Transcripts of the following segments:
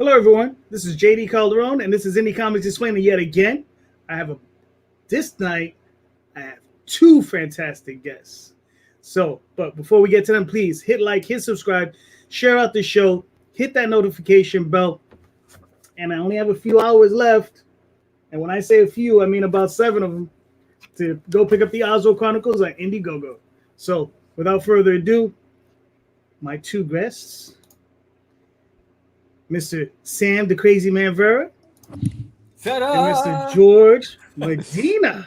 Hello, everyone. This is JD Calderon, and this is Indie Comics Explainer yet again. This night, I have two fantastic guests. But before we get to them, please hit like, hit subscribe, share out the show, hit that notification bell. And I only have a few hours left. And when I say a few, I mean about 7 of them to go pick up the Oswald Chronicles on Indiegogo. So without further ado, my two guests, Mr. Sam the Crazy Man Vera, Shut up. and Mr. Jorge Medina.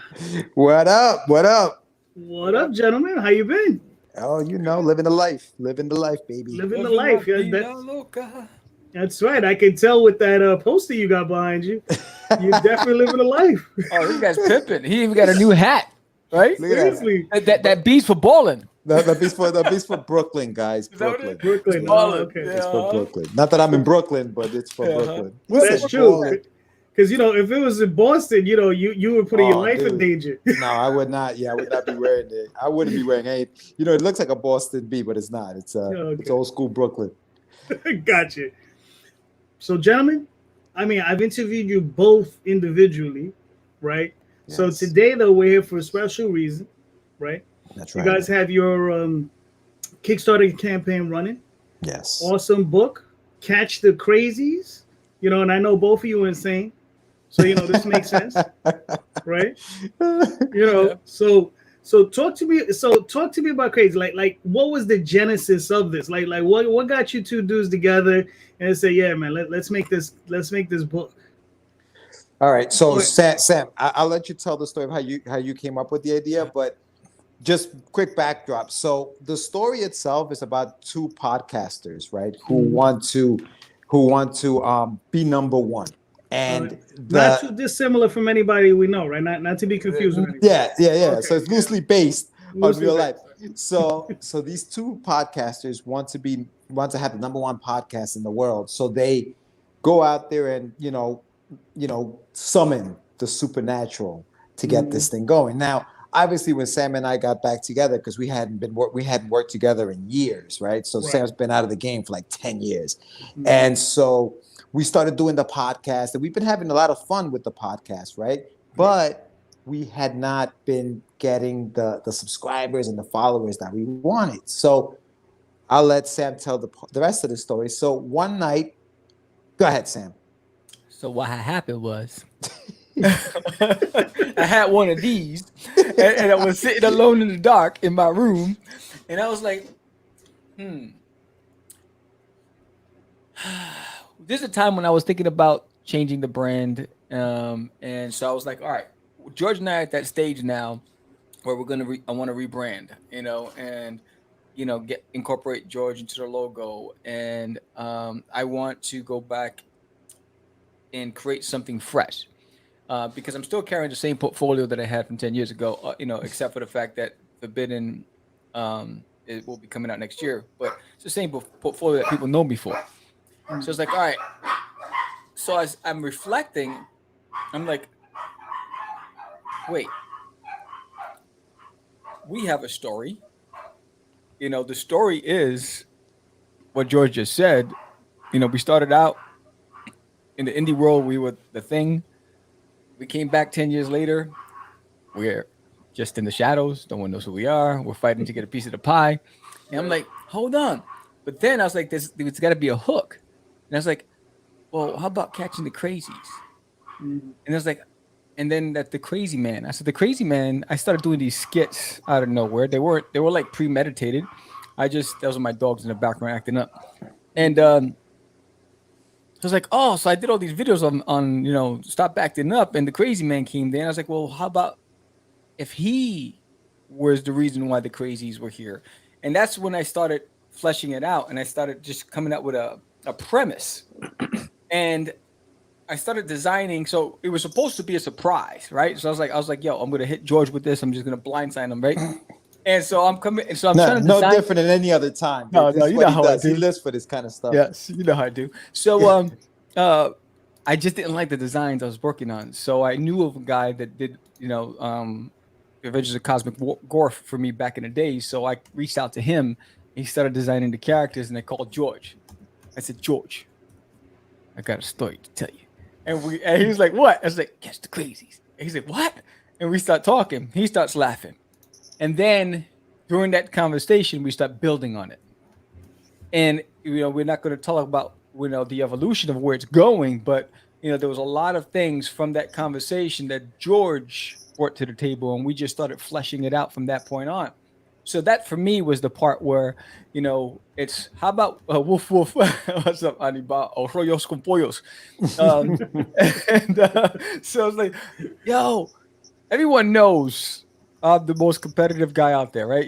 What up? What up? What up, gentlemen? How you been? Oh, living the life, baby. Living the life. Yeah, that's right. I can tell with that poster you got behind you. You're definitely living a life. Oh, this guy's pimping. He even got a new hat, right? Seriously. That beats for balling. The beast for Brooklyn, guys. Brooklyn. Brooklyn. Okay. Yeah. It's for Brooklyn. Not that I'm in Brooklyn, but it's for Brooklyn. That's true. Because if it was in Boston, you would put your life in danger. No, I would not. Yeah, I would not be wearing it. I wouldn't be wearing any. It looks like a Boston bee, but it's not. It's It's old school Brooklyn. Gotcha. So, gentlemen, I've interviewed you both individually, right? Yes. So today, though, we're here for a special reason, right? That's right. You guys have your Kickstarter campaign running. Yes. Awesome book, Catch the Crazies. And I know both of you are insane. So, this makes sense, right? So talk to me. So talk to me about crazy. Like what was the genesis of this? Like what got you two dudes together and say, yeah, man, let's make this book. All right. So Sam, I'll let you tell the story of how you came up with the idea, but just quick backdrop. So the story itself is about two podcasters, right? Who want to be number one. And not too dissimilar from anybody we know, right? Not to be confused with anybody. Yeah. Okay. So it's loosely based on real life. Based. So these two podcasters want to have the number one podcast in the world. So they go out there and summon the supernatural to get this thing going. Now, obviously, when Sam and I got back together, because we hadn't worked together in years, right? So Sam's been out of the game for like 10 years, and so we started doing the podcast, and we've been having a lot of fun with the podcast, right? But we had not been getting the subscribers and the followers that we wanted. So I'll let Sam tell the rest of the story. So one night, go ahead, Sam. So what happened was, I had one of these, and I was sitting alone in the dark in my room, and I was like, This is a time when I was thinking about changing the brand, and so I was like, all right, George and I are at that stage now where we're gonna I want to rebrand, and incorporate George into the logo, and I want to go back and create something fresh. Because I'm still carrying the same portfolio that I had from 10 years ago, except for the fact that Forbidden it will be coming out next year, but it's the same portfolio that people know me for. So it's like, all right. So as I'm reflecting, I'm like, wait, we have a story. The story is what George just said. We started out in the indie world. We were the thing. We came back 10 years later. We're just in the shadows. No one knows who we are. We're fighting to get a piece of the pie. And I'm like, hold on. But then I was like, there's got to be a hook. And I was like, well, how about catching the crazies? And I was like, and then the crazy man. I said, the crazy man. I started doing these skits out of nowhere. They were like premeditated. Those were my dogs in the background acting up. And I was like, oh, so I did all these videos on stop acting up, and the crazy man came there. And I was like, well, how about if he was the reason why the crazies were here? And that's when I started fleshing it out, and I started just coming up with a premise. And I started designing. So it was supposed to be a surprise, right? So I was like, yo, I'm gonna hit George with this. I'm just gonna blindside him, right? And so I'm coming. And so I'm trying to design. No different than any other time. No, you know how I do. He lives for this kind of stuff. Yes, you know how I do. So I just didn't like the designs I was working on. So I knew of a guy that did, Adventures of Cosmic Gore for me back in the day. So I reached out to him. He started designing the characters, and I called George. I said, George, I got a story to tell you. And he was like, what? I was like, catch the crazies. And he's like, what? And we start talking. He starts laughing. And then during that conversation, we start building on it. And, we're not going to talk about, the evolution of where it's going, but, there was a lot of things from that conversation that George brought to the table, and we just started fleshing it out from that point on. So that for me was the part where, it's how about woof woof, what's up, Anibal, or rollos con pollos. So it's like, yo, everyone knows I'm the most competitive guy out there, right?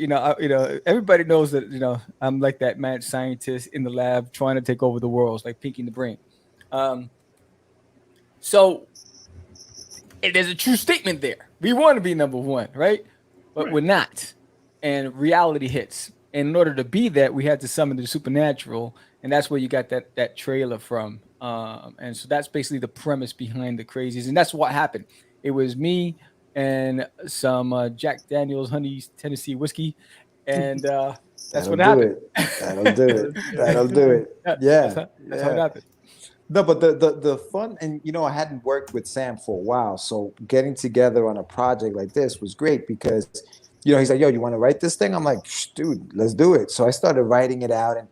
Everybody knows that, I'm like that mad scientist in the lab trying to take over the world, it's like Pinky in the Brain. So there's a true statement there. We want to be number one, right? But we're not. And reality hits. And in order to be that, we had to summon the supernatural, and that's where you got that trailer from. And so that's basically the premise behind the Crazies, and that's what happened. It was me and some Jack Daniel's Honey Tennessee whiskey, and that's what happened. That'll do it. That'll do it. Yeah, that's how it happened. No, but the fun, and I hadn't worked with Sam for a while, so getting together on a project like this was great because. He's like, yo, you want to write this thing? I'm like, dude, let's do it. So I started writing it out and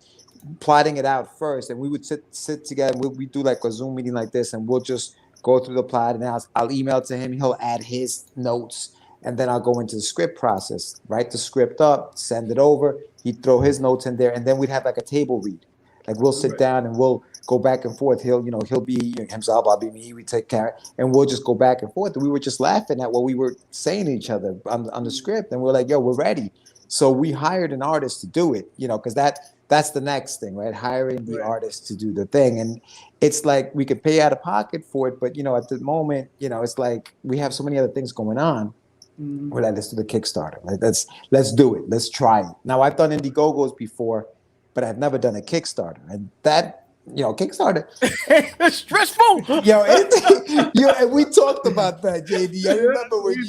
plotting it out first. And we would sit together. We do like a Zoom meeting like this, and we'll just go through the plot. And I'll email it to him. He'll add his notes. And then I'll go into the script process, write the script up, send it over. He'd throw his notes in there. And then we'd have like a table read. Like we'll sit down and we'll go back and forth. He'll be himself, I'll be me. We take care, and we'll just go back and forth. And we were just laughing at what we were saying to each other on the script, and we're like, "Yo, we're ready." So we hired an artist to do it, because that's the next thing, right? Hiring the artist to do the thing, and it's like we could pay out of pocket for it, but at the moment, it's like we have so many other things going on. We're like, let's do the Kickstarter. Like, let's do it. Let's try it. Now I've done Indiegogos before, but I've never done a Kickstarter, and that. Kickstarter. It's stressful. And we talked about that, JD. I remember when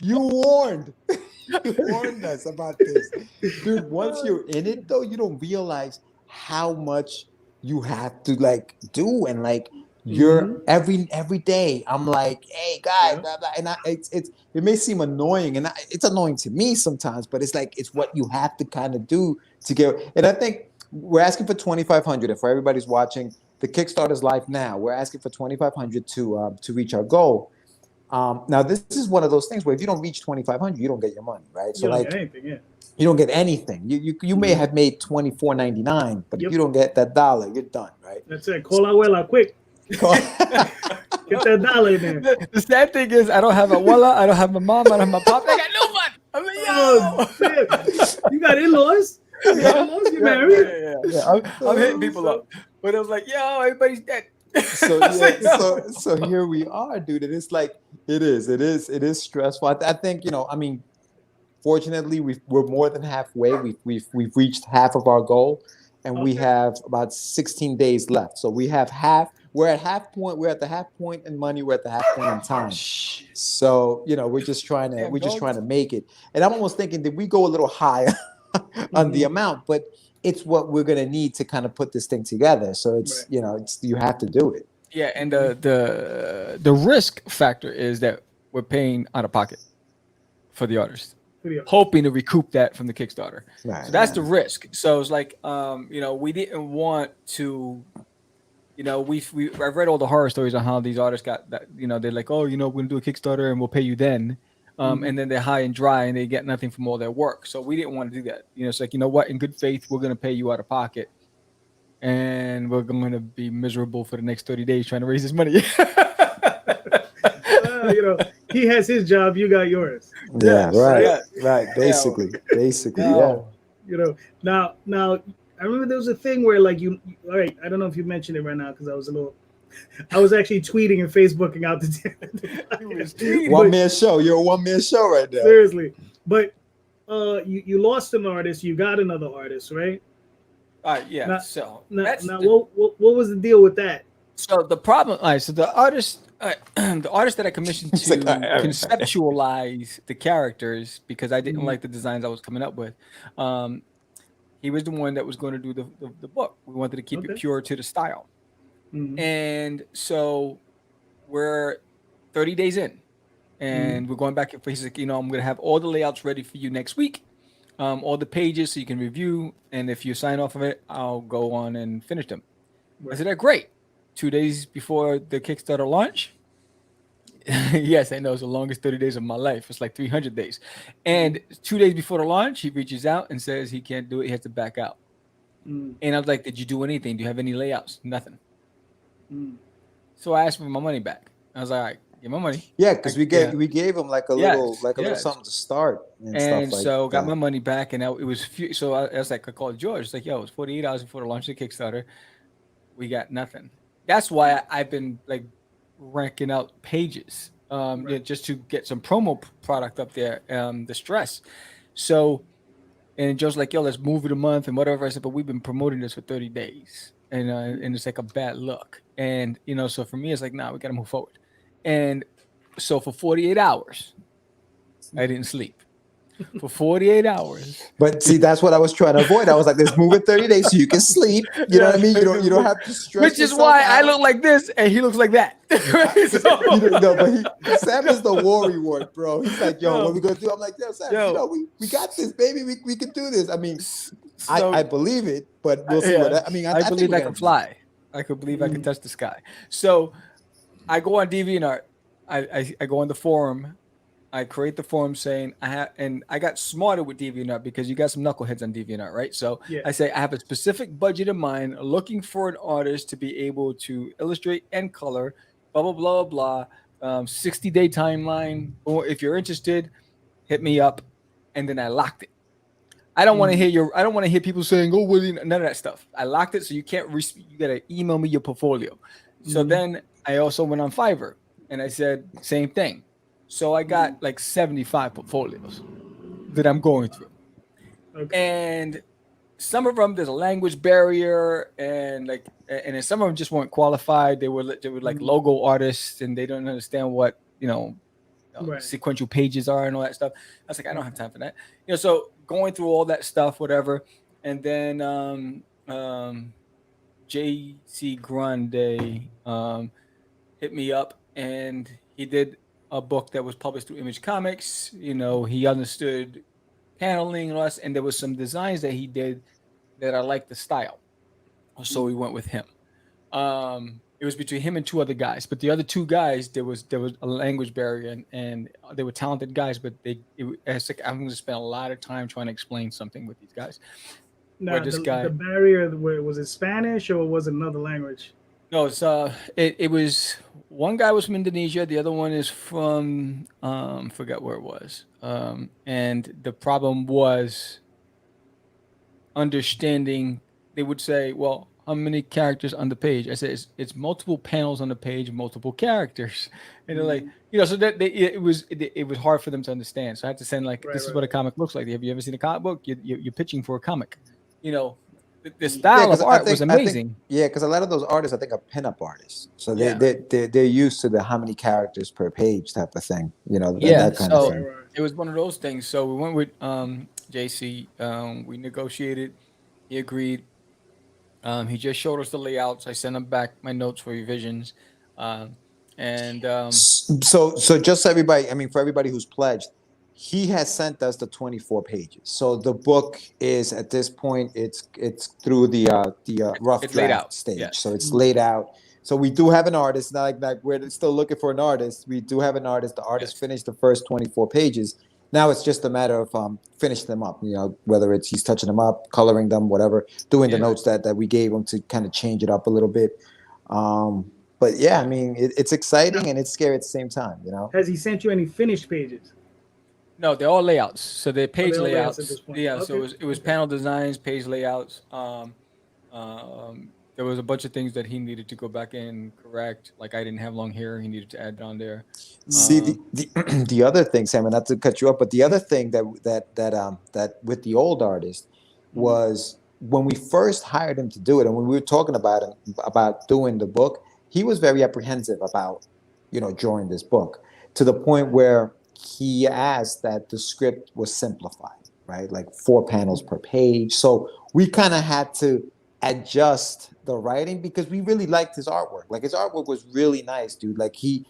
you warned us about this. Dude, once you're in it though, you don't realize how much you have to do, and you're every day I'm like, hey guys, blah, blah. And it may seem annoying, and it's annoying to me sometimes, but it's what you have to kind of do to get. And I think we're asking for $2,500. And for everybody's watching, the Kickstarter's live now. We're asking for $2,500 to reach our goal. Now this is one of those things where if you don't reach $2,500, you don't get your money, right? So you don't get anything, you don't get anything. You may have made $24.99, but if you don't get that dollar, you're done, right? That's it. Call abuela quick. Get that dollar in there. The sad thing is, I don't have a abuela, I don't have my mom, I don't have my pop. I got no one. I'm like, yo. You got in-laws? You married? Yeah. I'm hitting people up, but it was like, yo, everybody's dead. So here we are, dude. And it's like it is stressful. I think fortunately we're more than halfway. We've reached half of our goal, and we have about 16 days left. So we have half. We're at half point. We're at the half point in money. We're at the half point in time. So we're just trying to make it. And I'm almost thinking, did we go a little higher on the amount? But it's what we're gonna need to kind of put this thing together. So it's you have to do it. Yeah, and the risk factor is that we're paying out of pocket for the artist, hoping to recoup that from the Kickstarter. Right, so that's the risk. So it's like we didn't want to. I've read all the horror stories on how these artists got that. They're like, oh, we're gonna do a Kickstarter and we'll pay you then. And then they're high and dry and they get nothing from all their work. So we didn't want to do that. It's like, what? In good faith, we're going to pay you out of pocket. And we're going to be miserable for the next 30 days trying to raise this money. He has his job. You got yours. Yeah, right. Basically, yeah. Now, I remember there was a thing where all right, I don't know if you mentioned it right now because I was actually tweeting and Facebooking out the one-man show. You're a one-man show right now. Seriously. But you lost an artist, you got another artist, right? Yeah. Now, what was the deal with that? So the problem, so the artist that I commissioned to conceptualize the characters, because I didn't like the designs I was coming up with, he was the one that was going to do the book. We wanted to keep it pure to the style. And so we're 30 days in, and we're going back and forth. He's like, I'm going to have all the layouts ready for you next week, all the pages so you can review. And if you sign off of it, I'll go on and finish them. Right. I said, great. 2 days before the Kickstarter launch. Yes, I know it's the longest 30 days of my life. It's like 300 days. And 2 days before the launch, he reaches out and says he can't do it. He has to back out. And I was like, did you do anything? Do you have any layouts? Nothing. So I asked for my money back. I was like, all right, get my money. Yeah, because we gave him like a little something to start and stuff like that. So got my money back, and it was so I was like, I called George. It's like, yo, it's 48 hours before the launch of the Kickstarter. We got nothing. That's why I've been like ranking out pages, just to get some promo product up there. The stress. So, and Joe's like, yo, let's move it a month and whatever. I said, but we've been promoting this for 30 days, and it's like a bad look. And so for me, it's like, nah, we got to move forward. And so for 48 hours, I didn't sleep. For 48 hours. But see, that's what I was trying to avoid. I was like, let's move it 30 days so you can sleep. You know what I mean? You don't have to stress. Which is why I look like this and he looks like that. But Sam is the war reward, bro. He's like, yo, what are we gonna do? I'm like, yo, Sam, we got this, baby. We can do this. I mean, I believe it, but we'll see what I mean. I believe I can fly. I could believe I can touch the sky. So I go on DeviantArt. I go on the forum. I create the forum saying I got smarter with DeviantArt because you got some knuckleheads on DeviantArt, right? So I say I have a specific budget in mind, looking for an artist to be able to illustrate and color, blah blah blah blah. 60-day timeline. Or if you're interested, hit me up. And then I locked it. I don't want to hear people saying, "Oh, well, none of that stuff." I locked it, so you can't. You gotta email me your portfolio. So then I also went on Fiverr and I said same thing. So I got like 75 portfolios that I'm going through. And some of them there's a language barrier, and then some of them just weren't qualified. They were like logo artists, and they don't understand what sequential pages are and all that stuff. I was like, I don't have time for that. So going through all that stuff, whatever, and then JC Grande hit me up, and he did a book that was published through Image Comics. He understood paneling and all that, and there was some designs that he did that I liked the style, so we went with him. It was between him and two other guys, but the other two guys, there was a language barrier, and they were talented guys, but it's like I'm going to spend a lot of time trying to explain something with these guys. Now, the barrier, was it Spanish or was it another language? No, it's it was, one guy was from Indonesia, the other one is from forgot where it was. And the problem was understanding. They would say, well, how many characters on the page? I said, it's multiple panels on the page, multiple characters. And they're like, so that it was hard for them to understand. So I had to send this is what a comic looks like. Have you ever seen a comic book? You're pitching for a comic, the style of art was amazing. Because a lot of those artists, I think, are pinup artists. So they're used to the how many characters per page type of thing. That kind of thing. It was one of those things. So we went with JC. We negotiated. He agreed. He just showed us the layouts. I sent him back my notes for revisions. So just so everybody, for everybody who's pledged, he has sent us the 24 pages. So the book is at this point, it's through the rough draft stage. Yeah. So it's laid out. So we do have an artist. Not like we're still looking for an artist. We do have an artist. The artist finished the first 24 pages. Now it's just a matter of finishing them up. Whether it's he's touching them up, coloring them, whatever, doing the notes that we gave him to kind of change it up a little bit. But yeah, it's exciting and it's scary at the same time. Has he sent you any finished pages? No, they're all layouts. So they're page layouts. Yeah, okay. So it was panel designs, page layouts. There was a bunch of things that he needed to go back and correct. Like I didn't have long hair, he needed to add on there. See, the other thing, Sam, and not to cut you up, but the other thing that with the old artist was when we first hired him to do it, and when we were talking about doing the book, he was very apprehensive about drawing this book, to the point where he asked that the script was simplified, right? Like 4 panels per page. So we kind of had to adjust the writing because we really liked his artwork. Like his artwork was really nice, dude. Like he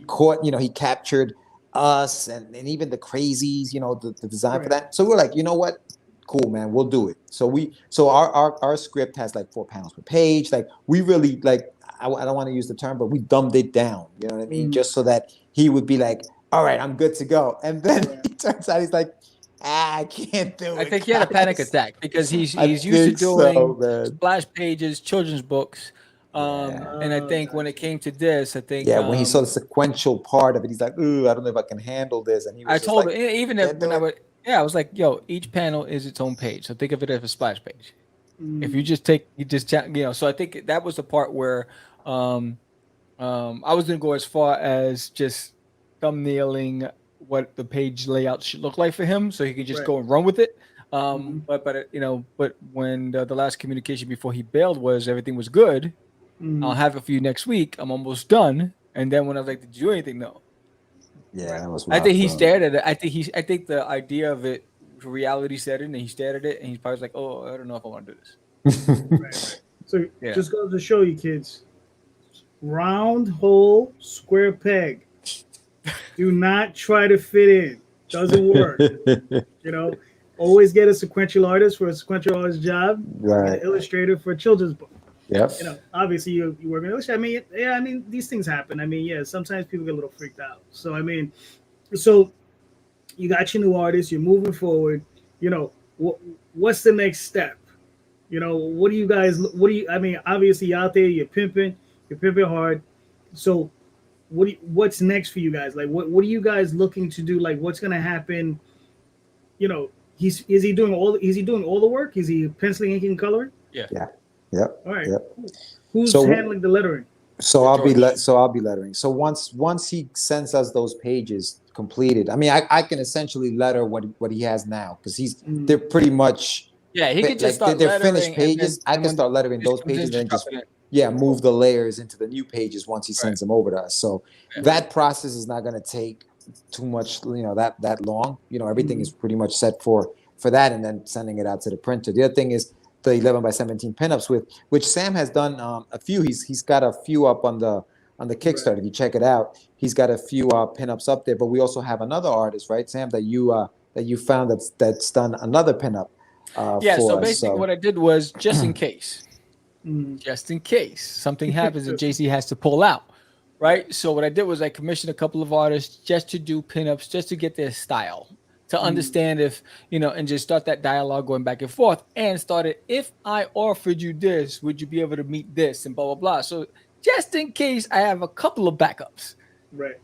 caught, he captured us and even the crazies, the design for that. So we're like, you know what? Cool, man, we'll do it. So our script has like 4 panels per page. Like we really like, I don't want to use the term, but we dumbed it down. You know what I mean? Just so that he would be like, all right, I'm good to go. And then he turns out he's like, I can't do it. I think he had a panic attack because he's used to doing splash pages, children's books. And I think when it came to this, I think when he saw the sequential part of it, he's like, ooh, I don't know if I can handle this. And he was I told like, him, even if when I was like, yo, each panel is its own page. So think of it as a splash page. If you just so I think that was the part where I was gonna go as far as just thumbnailing what the page layout should look like for him, so he could just go and run with it. But when the last communication before he bailed was everything was good. I'll have it for you next week. I'm almost done. And then when I was like, did you do anything? No. Yeah, that was rough, I think he stared at it. I think the idea of it, reality set in, and he stared at it, and he's probably like, oh, I don't know if I want to do this. Right. So just goes to show you kids, round hole, square peg. Do not try to fit in. Doesn't work. Always get a sequential artist for a sequential artist job. Right. An illustrator for a children's book. Yes. Obviously you work in illustration. I mean, these things happen. Sometimes people get a little freaked out. So so you got your new artist. You're moving forward. What's the next step? What do you guys? Obviously you're out there. You're pimping hard. So what's next for you guys? Like, what are you guys looking to do? Like, what's gonna happen? Is he doing all the work? Is he penciling, inking, coloring? Yeah. Yep. All right. Yep. Who's handling the lettering? So I'll be lettering. So once he sends us those pages completed, I can essentially letter what he has now because they're pretty much he could just start they're finished pages. I can start lettering those pages and then just move the layers into the new pages once he sends them over to us. So that process is not going to take too much, that long. Everything is pretty much set for that, and then sending it out to the printer. The other thing is the 11x17 pinups, which Sam has done a few. He's got a few up on the Kickstarter. If you check it out, he's got a few pinups up there. But we also have another artist, right, Sam, that you found that's done another pinup. So basically, what I did was just in case something happens and JC has to pull out, right? So what I did was I commissioned a couple of artists just to do pinups, just to get their style, to understand if, and just start that dialogue going back and forth, and started, if I offered you this, would you be able to meet this, and blah, blah, blah. So just in case, I have a couple of backups. Right.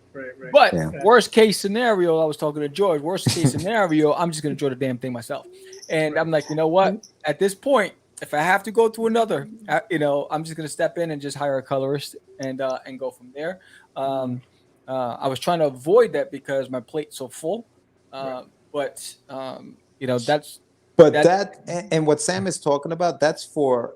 But worst case scenario, I was talking to George, worst case scenario, I'm just going to draw the damn thing myself. And I'm like, you know what? At this point, if I have to go to another, I'm just going to step in and just hire a colorist and go from there. I was trying to avoid that because my plate's so full. But and what Sam is talking about, that's for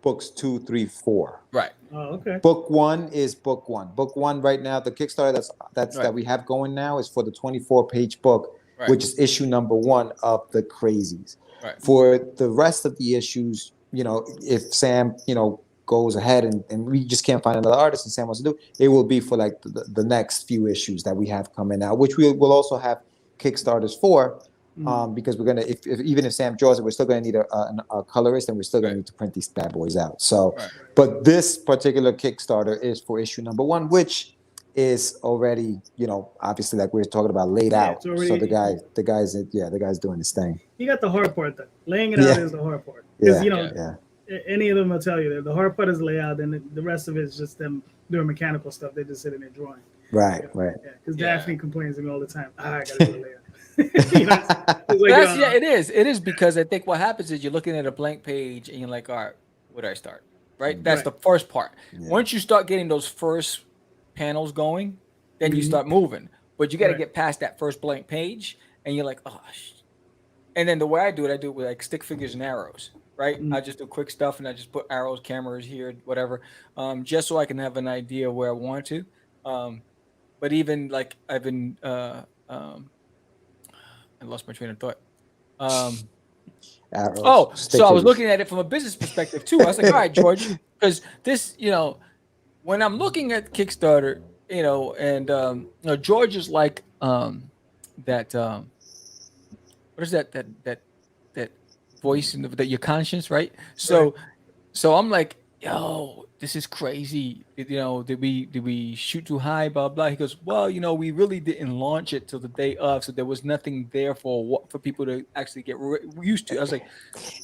books 2, 3, 4. Right. Oh, okay. Book 1 is book 1. Book 1 right now, the Kickstarter that we have going now is for the 24-page book, which is issue number 1 of the Crazies. Right. For the rest of the issues, if Sam, goes ahead and we just can't find another artist and Sam wants to do, it will be for like the next few issues that we have coming out, which we will also have Kickstarters for. Because we're gonna, even if Sam draws it, we're still gonna need a colorist, and we're still gonna need to print these bad boys out. So, but this particular Kickstarter is for issue number 1, which is already, obviously, like we were talking about, laid out. So the guy's doing his thing. You got the hard part though. Laying it out is the hard part. Because any of them will tell you that the hard part is layout, and the rest of it is just them doing mechanical stuff. They're just sitting there drawing. Right. Because Daphne complains to me all the time. I gotta do a layout. It is because I think what happens is you're looking at a blank page and you're like, all right, where do I start? Right? That's the first part. Once you start getting those first panels going, then you start moving. But you got to get past that first blank page, and you're like, oh, and then the way I do it with like stick figures and arrows. Right? I just do quick stuff, and I just put arrows, cameras here, whatever, just so I can have an idea where I want to. But even like I've been I lost my train of thought. arrows, Oh, stick so I was figures. looking at it from a business perspective too. I was like, all right, George, because this, when I'm looking at Kickstarter, and George is like that what is that voice in that your conscience, right? So I'm like, yo, this is crazy. Did we shoot too high? Blah blah. He goes, well, we really didn't launch it till the day of, so there was nothing there for people to actually get used to. I was like,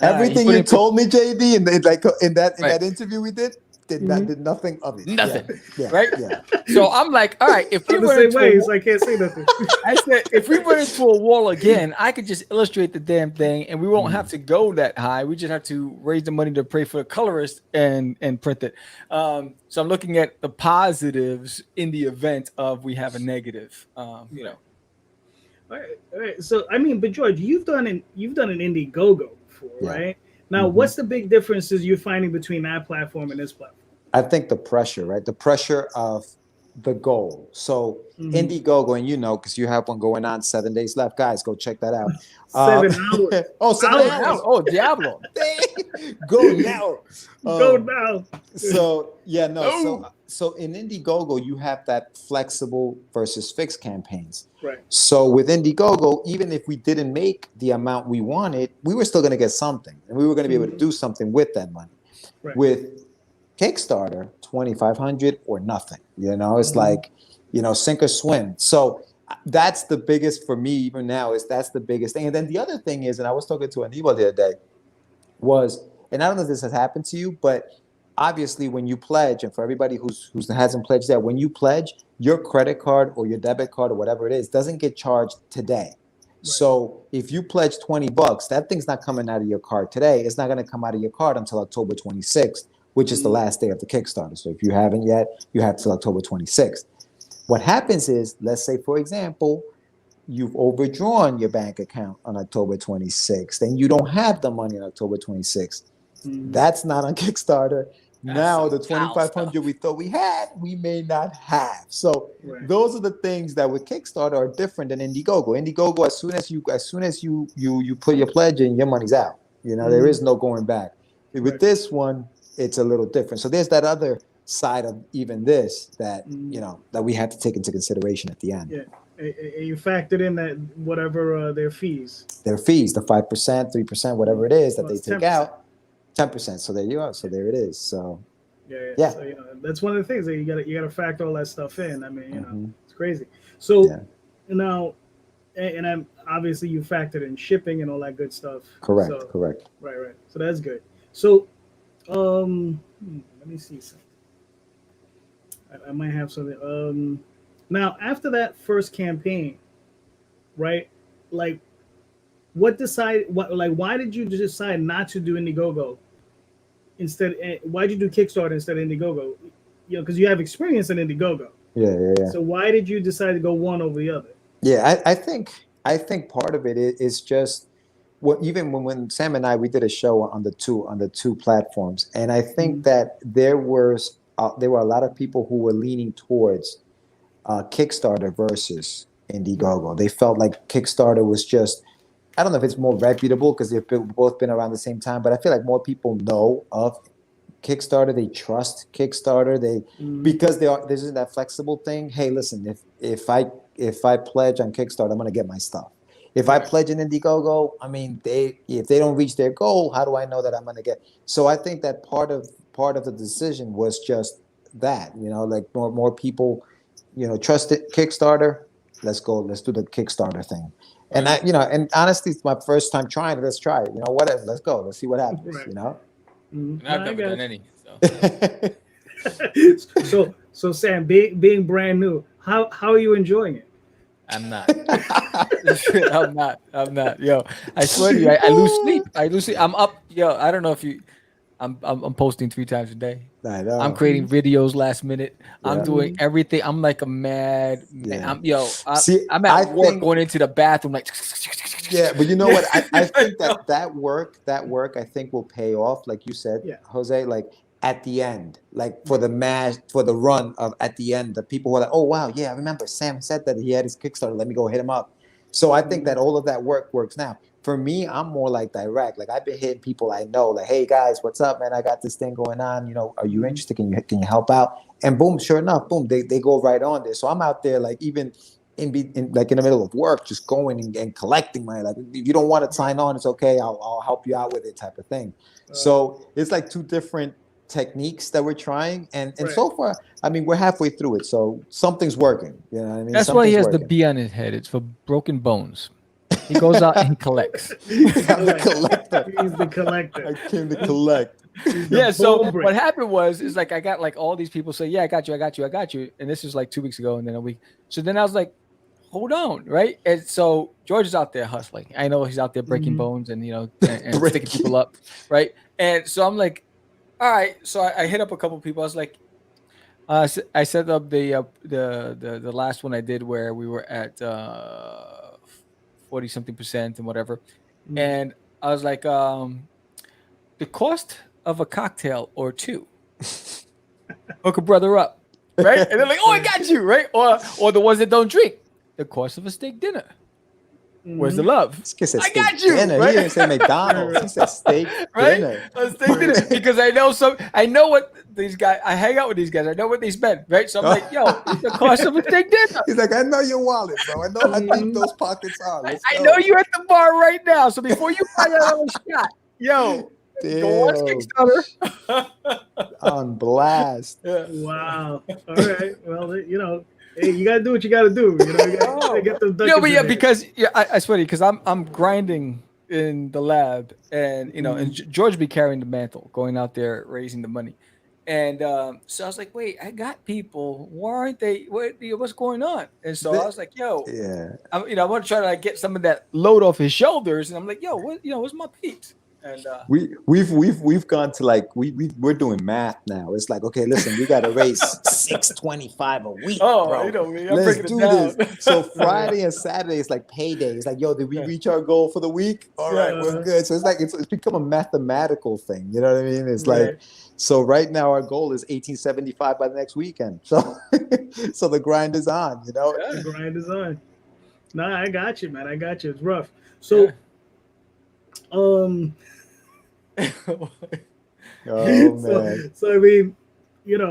Everything you told me, JD, and in that interview we did nothing of it. Nothing, yeah, right? Yeah. So I'm like, all right, if we I'm the run same into way, so I can't say nothing. I said, if we run into a wall again, I could just illustrate the damn thing, and we won't have to go that high. We just have to raise the money to pay for the colorist and print it. So I'm looking at the positives in the event of we have a negative. All right. So but George, you've done an Indiegogo before, right? Now, what's the big differences you're finding between that platform and this platform? I think the pressure, right? The pressure of the goal. So Indiegogo, and because you have one going on 7 days left. Guys, go check that out. 7 hours. Oh, 7 hours. Oh, Diablo. Go now. Go now. So So in Indiegogo, you have that flexible versus fixed campaigns. Right. So with Indiegogo, even if we didn't make the amount we wanted, we were still going to get something, and we were going to be able to do something with that money. Right. With Kickstarter, 2,500 or nothing. It's like, sink or swim. So that's the biggest for me even now. That's the biggest thing. And then the other thing is, and I was talking to Aníbal the other day, and I don't know if this has happened to you, but obviously when you pledge, and for everybody who hasn't pledged yet, when you pledge, your credit card or your debit card or whatever it is doesn't get charged today. Right. So if you pledge $20, that thing's not coming out of your card today. It's not going to come out of your card until October 26th. Which is the last day of the Kickstarter. So if you haven't yet, you have till October 26th. What happens is, let's say, for example, you've overdrawn your bank account on October 26th, and you don't have the money on October 26th. That's not on Kickstarter. Now the 2,500 we thought we had, we may not have. So those are the things that with Kickstarter are different than Indiegogo. Indiegogo, as soon as you put your pledge in, your money's out. There is no going back. With this one, it's a little different. So there's that other side of even this that that we have to take into consideration at the end. Yeah, you factored in that whatever their fees, the 5%, 3%, whatever it is that they take 10%. out, 10%. So there you are. So there it is. So yeah. So that's one of the things that you gotta factor all that stuff in. It's crazy. So now, and I'm obviously you factored in shipping and all that good stuff. Correct. Right. So that's good. So. Let me see something. I might have something. Now after that first campaign, right? Like, why did you decide not to do Indiegogo instead? Why'd you do Kickstarter instead of Indiegogo? Because you have experience in Indiegogo. Yeah. So why did you decide to go one over the other? Yeah, I think part of it is just. Well, even when Sam and I, we did a show on the two platforms, and I think that there were a lot of people who were leaning towards Kickstarter versus Indiegogo. They felt like Kickstarter was just, I don't know if it's more reputable because they've both been around the same time, but I feel like more people know of Kickstarter. They trust Kickstarter. Because there's that flexible thing. Hey, listen, if I pledge on Kickstarter, I'm going to get my stuff. If I pledge in Indiegogo, if they don't reach their goal, how do I know that I'm going to get? So I think that part of the decision was just that, like more people, trust it. Kickstarter, let's go. Let's do the Kickstarter thing. And and honestly, it's my first time trying it. Let's try it. Whatever. Let's go. Let's see what happens. And I've never done any. So. So Sam, being brand new, how are you enjoying it? I'm not. I'm not. Yo, I swear to you, I lose sleep. I'm up. Yo, I don't know if you. I'm posting 3 times a day. I know. I'm creating videos last minute. I'm doing everything. I'm like a mad. Man. I'm at work going into the bathroom like. Yeah, but you know what? I think that work I think will pay off, like you said, Jose. Like at the end, like for the run of at the end, the people who are like, oh wow, yeah, I remember Sam said that he had his Kickstarter. Let me go hit him up. So I think that all of that works now. For me, I'm more like direct. Like I've been hitting people I know, like, hey guys, what's up, man? I got this thing going on. You know, are you interested? Can you help out? And boom, sure enough, boom, they go right on there. So I'm out there like even in like in the middle of work, just going and collecting my, like, if you don't want to sign on, it's okay. I'll help you out with it, type of thing. So it's like two different techniques that we're trying, and so far, I mean, we're halfway through it, so something's working. You know what I mean? That's why he has the B on his head. It's for broken bones. He goes out and he collects. I'm the collector. He's the collector. I came to collect. Yeah. So what happened was, is like I got like all these people say, yeah, I got you, and this is like 2 weeks ago, and then a week. So then I was like, hold on, right? And so George is out there hustling. I know he's out there breaking bones and and sticking people up, right? And so I'm like, all right. So I hit up a couple of people. I was like, I set up the last one I did where we were at 40-something% and whatever, and I was like, the cost of a cocktail or two, hook a brother up, right? And they're like, oh, I got you, right? Or the ones that don't drink, the cost of a steak dinner. Where's the love? I got you. Dinner. Right? He didn't say McDonald's. He said steak dinner. A steak dinner. Because I know what these guys. I hang out with these guys. I know what they spend, right? So I'm like, yo, it's the cost of a steak dinner. He's like, I know your wallet, bro. I know how deep those pockets are. I know you at the bar right now. So before you buy that other shot, yo, go watch Kickstarter. On blast. Yeah. Wow. All right. Well, hey, you gotta do what you gotta do. You gotta get them. No, but yeah, because I swear to you, because I'm grinding in the lab, and and George be carrying the mantle, going out there raising the money, and so I was like, wait, I got people. Why aren't they? What's going on? And so I was like, yo, I want to try to like get some of that load off his shoulders, and I'm like, yo, what's my peeps? And we've gone to like we're doing math now. It's like, okay, listen, we got to raise $625 a week. Bro. Let's do this. So Friday and Saturday is like payday. It's like, yo, did we reach our goal for the week? All right, we're good. So it's like it's become a mathematical thing. You know what I mean? It's like, so right now our goal is $1875 by the next weekend. So so the grind is on. The grind is on. Nah, I got you, man. I got you. It's rough. So. Oh man. So I mean,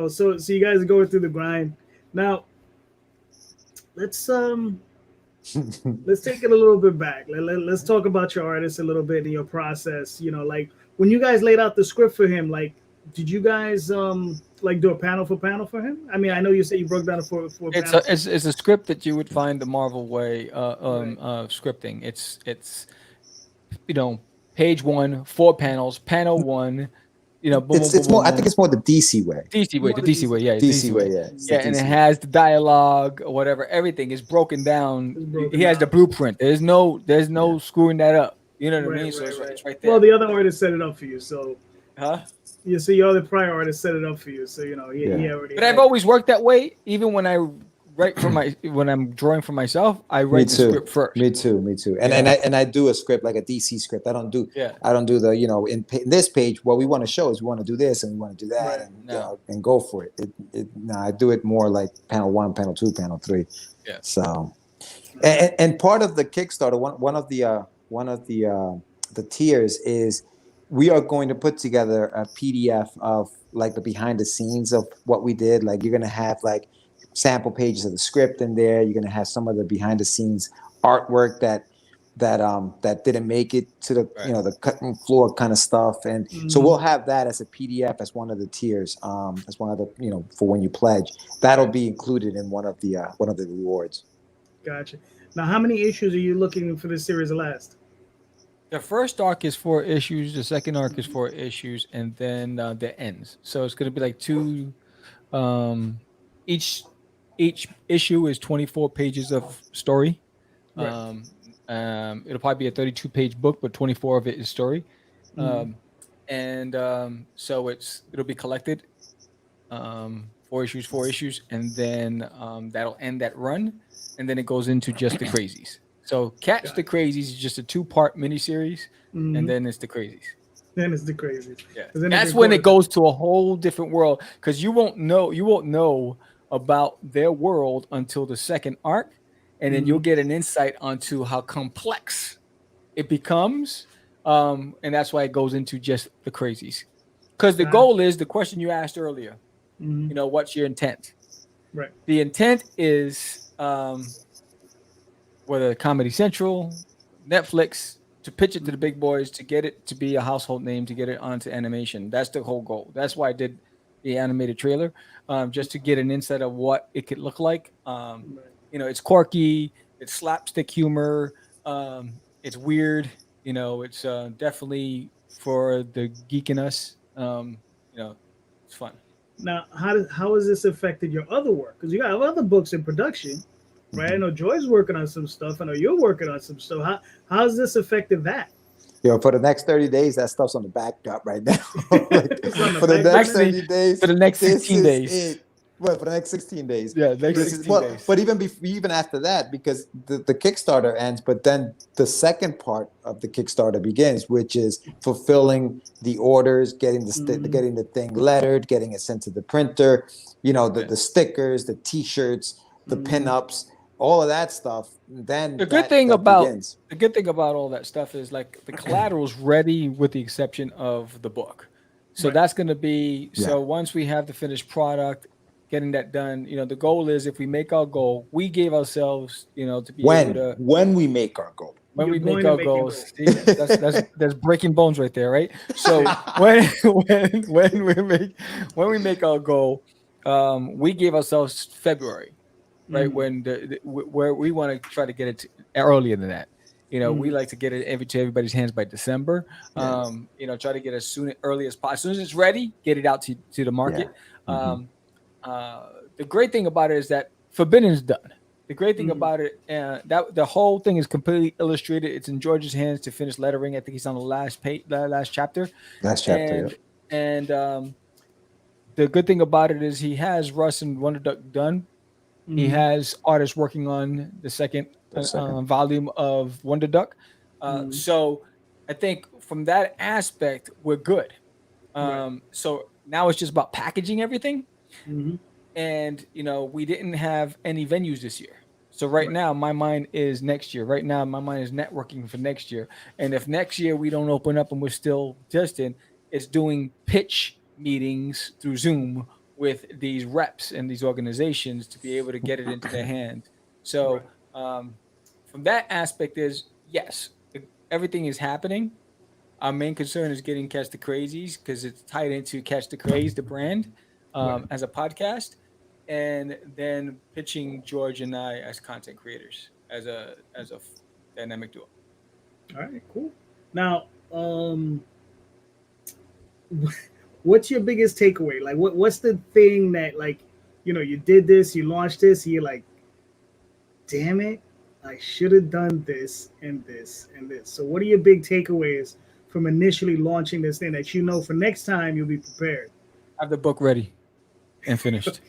so you guys are going through the grind. Now let's take it a little bit back. Let's talk about your artist a little bit and your process. Like when you guys laid out the script for him, like did you guys like do a panel for him? I mean, I know you said you broke down for it's a script that you would find the Marvel way scripting. It's page 1, 4 panels, panel 1, it's more. I think it's more the DC way. The DC way, yeah. DC way, yeah. Yeah, and it has the dialogue or whatever. Everything is broken down. He has the blueprint. There's no screwing that up. You know what I mean? So it's right there. Well, the other artist set it up for you, so. Huh? You see, your other prior artist set it up for you, so he already. But I've always worked that way, even when I write when I'm drawing for myself, I write the script first. Me too. And I do a script like a DC script. I don't do the in this page. What we want to show is we want to do this and we want to do that and go for it. I do it more like panel 1, panel 2, panel 3. Yeah. So, and part of the Kickstarter, one of the tiers is we are going to put together a PDF of like the behind the scenes of what we did. Like you're gonna have like sample pages of the script in there. You're gonna have some of the behind the scenes artwork that didn't make it to the the cutting floor kind of stuff, and so we'll have that as a PDF as one of the tiers, as one of the for when you pledge. That'll be included in one of the rewards. Gotcha. Now, how many issues are you looking for this series to last? The first arc is 4 issues. The second arc is 4 issues, and then the ends. So it's gonna be like 2. Each issue is 24 pages of story. Right. It'll probably be a 32-page book, but 24 of it is story. So it'll be collected. 4 issues, and then that'll end that run, and then it goes into just the crazies. So Catch the Crazies is just a 2-part miniseries, and then it's the crazies. Then it's the crazies. Yeah. That's when it goes to a whole different world, because you won't know about their world until the second arc, and then you'll get an insight onto how complex it becomes, and that's why it goes into just the crazies. Because the goal is the question you asked earlier. Mhm. You know, what's your intent? Right. The intent is whether Comedy Central, Netflix, to pitch it to the big boys, to get it to be a household name, to get it onto animation. That's the whole goal. That's why I did the animated trailer, just to get an insight of what it could look like. You know, it's quirky, it's slapstick humor, it's weird. You know, it's definitely for the geek in us. You know, it's fun. Now, how has this affected your other work? Because you got other books in production, right? I know Joy's working on some stuff. I know you're working on some stuff. How's this affected that? Yo, for the next 30 days, that stuff's on the backup right now. It's on the for the back next burner? 30 days, For the next this 16 is days. it. Well, for the next 16 days. Yeah, next This 16 well, days. but even after that, because the Kickstarter ends, but then the second part of the Kickstarter begins, which is fulfilling the orders, getting getting the thing lettered, getting it sent to the printer, you know, the stickers, the T-shirts, the pinups, all of that stuff. Then The good thing about begins. the good thing about all that stuff is like the collateral's ready with the exception of the book. So Right. that's going to be Yeah. so once we have the finished product, getting that done, you know, the goal is if we make our goal, we gave ourselves, you know, to be able to when we make our goal. when You're we going make to our make your goals. See, that's breaking bones right there, right? So when we make our goal, we gave ourselves February, right? When where we want to try to get it earlier than that. You know, we like to get it to everybody's hands by December. Yeah. You know, try to get early as possible. As soon as it's ready, get it out to the market. Yeah. The great thing about it is that Forbidden's done. The great thing about it, that the whole thing is completely illustrated. It's in George's hands to finish lettering. I think he's on the last page, last chapter. Last chapter. And the good thing about it is he has Russ and Wonder Duck done. He has artists working on the second volume of Wonder Duck. So I think from that aspect, we're good. Right. So now it's just about packaging everything. Mm-hmm. And, you know, we didn't have any venues this year. So right now, my mind is next year. Right now, my mind is networking for next year. And if next year we don't open up and we're still distant, it's doing pitch meetings through Zoom with these reps and these organizations to be able to get it into their hands. So from that aspect is, yes, everything is happening. Our main concern is getting Catch the Crazies because it's tied into Catch the Craze, the brand, as a podcast, and then pitching George and I as content creators, as a dynamic duo. All right, cool. Now, what's your biggest takeaway? Like, what's the thing that, like, you know, you did this, you launched this, and you're like, damn it, I should have done this and this and this. So, what are your big takeaways from initially launching this thing that you know for next time you'll be prepared? Have the book ready and finished.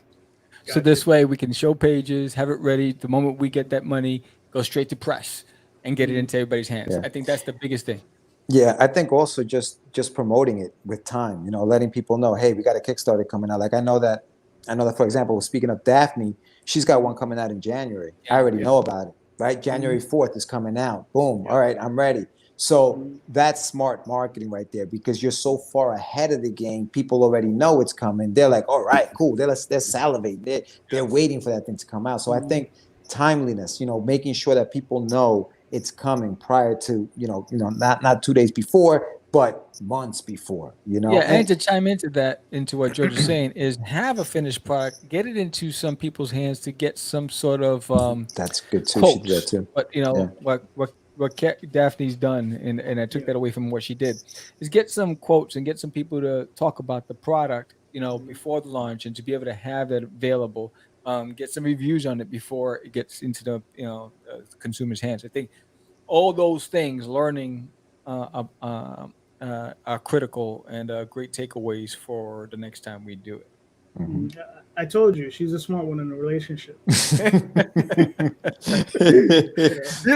So Gotcha. this way we can show pages, have it ready. The moment we get that money, go straight to press and get it into everybody's hands. Yeah. I think that's the biggest thing. Yeah, I think also just promoting it with time, you know, letting people know, hey, we got a Kickstarter coming out. Like I know that for example, speaking of Daphne, she's got one coming out in January. I already know about it, right? January 4th is coming out. Boom. All right, I'm ready. So that's smart marketing right there because you're so far ahead of the game. People already know it's coming. They're like, all right, cool. They're salivating. They're waiting for that thing to come out. So I think timeliness, you know, making sure that people know it's coming prior to, not 2 days before, but months before, you know. Yeah, and to chime into that, into what George is saying, is have a finished product, get it into some people's hands to get some sort of that's good too. quotes. She did that too. But you know what Daphne's done, and I took that away from what she did, is get some quotes and get some people to talk about the product, you know, before the launch, and to be able to have that available. Get some reviews on it before it gets into the consumer's hands. I think all those things, learning, are critical and great takeaways for the next time we do it. Mm-hmm. I told you she's a smart one in a relationship. Yeah,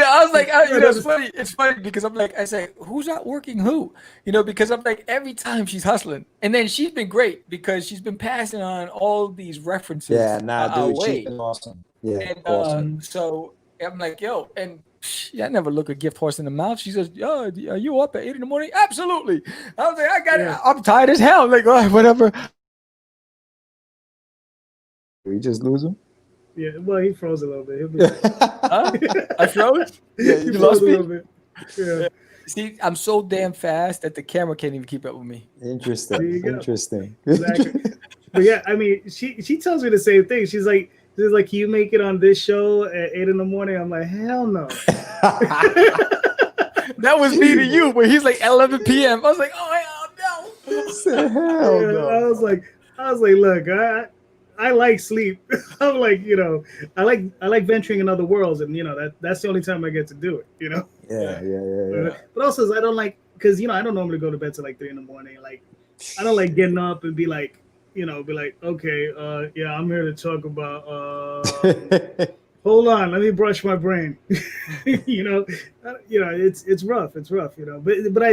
I was like, it's funny. It's funny because I'm like, I say, who's out working who? You know, because I'm like, every time she's hustling, and then she's been great because she's been passing on all these references. Yeah, nah, dude, away. she's been awesome. Yeah, And awesome. so I'm like, yo, and I never look a gift horse in the mouth. She says, "Are you up at 8 a.m? Absolutely." I was like, "I got it. I'm tired as hell." Like, oh, whatever. We just lose him. Yeah, well, he froze a little bit. He'll be back. I froze. Yeah, He you froze lost a me. little bit. Yeah. See, I'm so damn fast that the camera can't even keep up with me. Interesting. There you go. Interesting. Exactly. But yeah, I mean, she tells me the same thing. She's like, can you make it on this show at 8 a.m? I'm like, hell no. That was me to you, but he's like 11 p.m. I was like, oh hell no. Said, hell Yeah, no. I was like, look, I like sleep. I'm like, I like venturing in other worlds, and that's the only time I get to do it. Yeah. But also, I don't like, because I don't normally go to bed till like 3 a.m. Like, I don't like getting up and be like, okay, I'm here to talk about. Hold on, let me brush my brain. It's rough. It's rough. But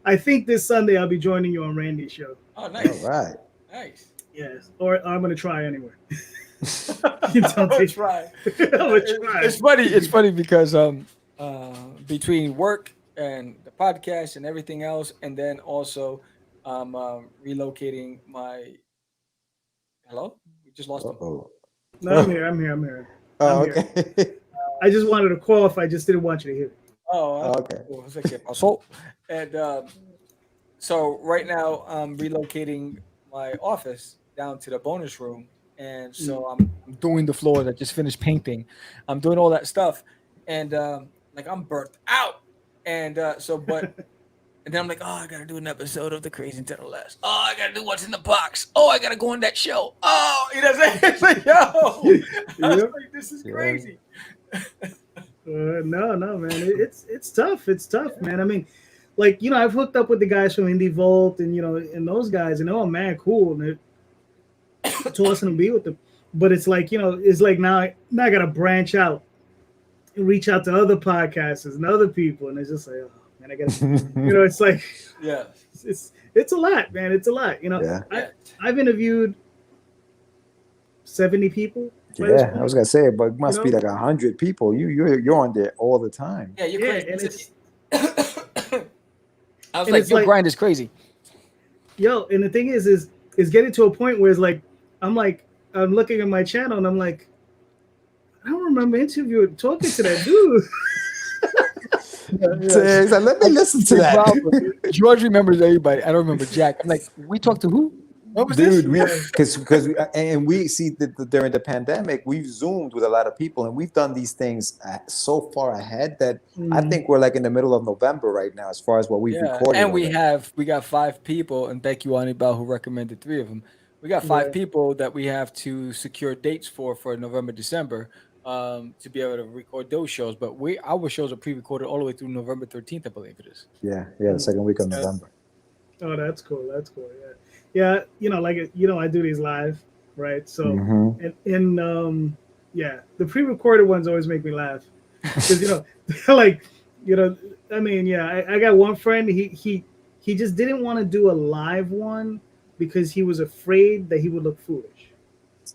I think this Sunday I'll be joining you on Randy's show. Oh, nice. All right. Nice. Yes, or I'm gonna try anyway. I'm gonna try. It's funny. It's funny because between work and the podcast and everything else, and then also relocating my. Hello, we just lost him. Oh. No, I'm here. Oh, I'm okay. here. I just wanted to qualify. I just didn't want you to hear it. Oh, Okay. Cool. It's like so, and so right now I'm relocating my office down to the bonus room, and so I'm doing the floors. I just finished painting. I'm doing all that stuff, and like I'm burnt out, and and then I'm like, oh, I gotta do an episode of the Crazy Internal Last. Oh, I gotta do what's in the box. Oh, I gotta go on that show. Oh, you know what I'm saying? It's like, yo, I was like, this is crazy. No, man, it's tough. It's tough, man. I mean, like I've hooked up with the guys from Indie Vault, and and those guys, and they're all mad cool, and it's awesome to be with them. But it's like it's like now I gotta branch out and reach out to other podcasters and other people, and it's just like, oh man, I gotta, it's like, yeah, it's a lot, man. It's a lot, I've interviewed 70 people. Yeah, I was gonna say, but it must be like 100 people. You're on there all the time. Yeah, you're crazy. And it's, I was like, your grind is crazy. Yo, and the thing is getting to a point where it's like, I'm looking at my channel and I'm like, I don't remember talking to that dude. So let me listen to that. George remembers everybody. I don't remember Jack. I'm like, we talked to who? What was Dude, this? because we see that during the pandemic, we've Zoomed with a lot of people, and we've done these things so far ahead that I think we're like in the middle of November right now, as far as what we've recorded. And we got 5 people, and thank you, Anibal, who recommended 3 of them. We got 5 people that we have to secure dates for November, December, to be able to record those shows. But our shows are pre-recorded all the way through November 13th, I believe it is. Yeah, the second week of November. Oh, that's cool. Yeah, I do these live, right? So, and the pre-recorded ones always make me laugh because I got one friend. He just didn't want to do a live one because he was afraid that he would look foolish.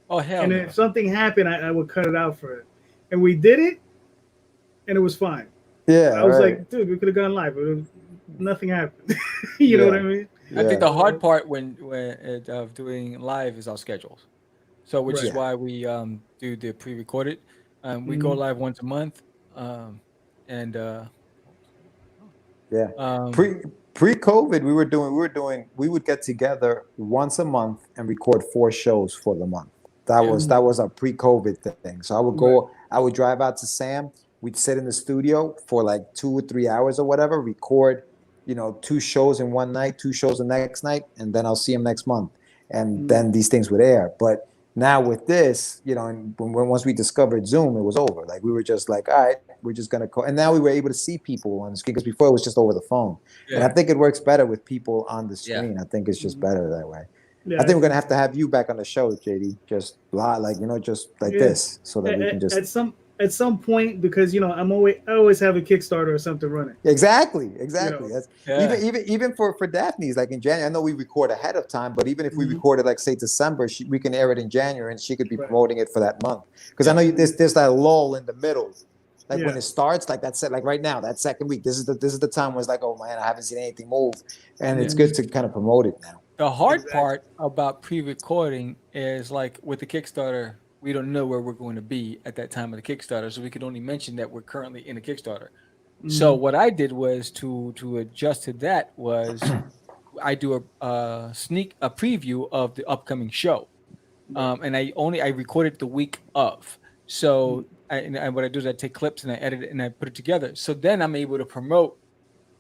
Oh hell! And if something happened, I would cut it out for it. And we did it, and it was fine. Yeah, I was like, dude, we could have gone live. Nothing happened. You know what I mean? I think the hard part when of doing live is our schedules. So which is why we do the pre-recorded. We go live once a month, Pre-COVID, we would get together once a month and record 4 shows for the month. That was a pre-COVID thing. So I would drive out to Sam. We'd sit in the studio for like 2 or 3 hours or whatever, record 2 shows in one night, 2 shows the next night, and then I'll see him next month. And then these things would air. But now with this, and once we discovered Zoom, it was over. Like we were just like, all right, we're just gonna call. And now we were able to see people on the screen because before it was just over the phone. Yeah. And I think it works better with people on the screen. I think it's just better that way. Yeah, I think we're gonna have you back on the show, JD, just just like this, so that we can just at some point, because I always have a Kickstarter or something running. Exactly. That's even for Daphne's, like in January. I know we record ahead of time, but even if we recorded like say December, we can air it in January, and she could be promoting it for that month. Because I know there's that lull in the middle Like when it starts, like that's it. Like right now, that second week, this is the time where it's like, oh man, I haven't seen anything move, and it's good to kind of promote it now. The hard part about pre-recording is like with the Kickstarter, we don't know where we're going to be at that time of the Kickstarter, so we could only mention that we're currently in the Kickstarter. So what I did was to adjust to that was I do a preview of the upcoming show, and I recorded the week of. So and what I do is I take clips and I edit it and I put it together. So then I'm able to promote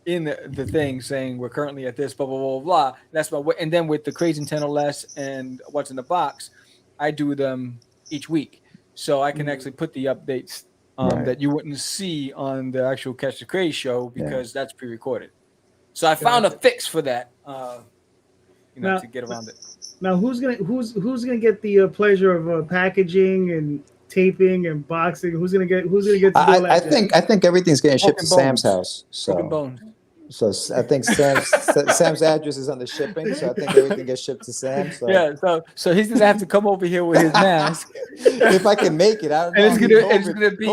in the thing saying we're currently at this blah blah blah blah. That's my way. And then with the Crazy Intent or Less and What's in the Box, I do them each week, so I can actually put the updates that you wouldn't see on the actual Catch the Craze show because that's pre-recorded. So I found a fix for that, now, to get around it. Now, who's gonna get the pleasure of packaging and taping and boxing? Who's gonna get to do all that? I think everything's getting shipped to Sam's house. So I think Sam's address is on the shipping, so I think everything gets shipped to Sam. So. Yeah, so he's gonna have to come over here with his mask. If I can make it, I don't know. And it's gonna be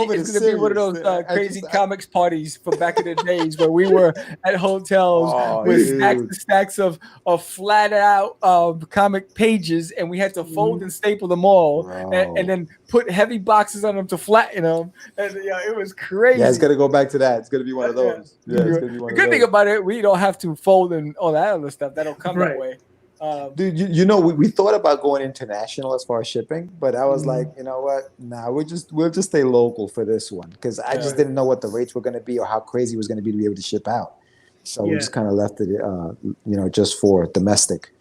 one of those crazy comics parties from back in the days where we were at hotels with stacks of flat out comic pages, and we had to fold and staple them all, and then put heavy boxes on them to flatten them. And it was crazy. Yeah, it's gonna go back to that. It's gonna be one of those. Yeah, it's gonna be one of those. About it, we don't have to fold and all that other stuff. That'll come that way. Dude, we thought about going international as far as shipping, but I was like, you know what? Nah, we'll just stay local for this one because I just didn't know what the rates were going to be or how crazy it was going to be to be able to ship out. So we just kind of left it, just for domestic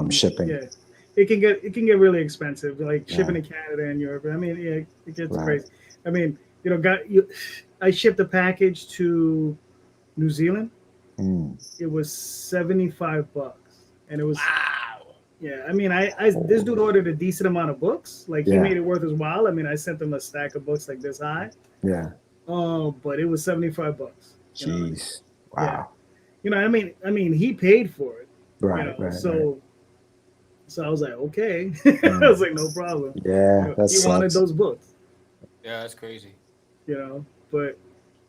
shipping. Yeah, it can get really expensive, like shipping to Canada and Europe. I mean, it gets crazy. I mean, I shipped a package to New Zealand. It was $75, and it was yeah. I mean, this dude ordered a decent amount of books. Like he made it worth his while. I mean, I sent him a stack of books like this high. Yeah. But it was $75. Jeez. Wow. Yeah. I mean, he paid for it. Right. So I was like, okay. I was like, no problem. Yeah. He wanted those books. Yeah, that's crazy. But.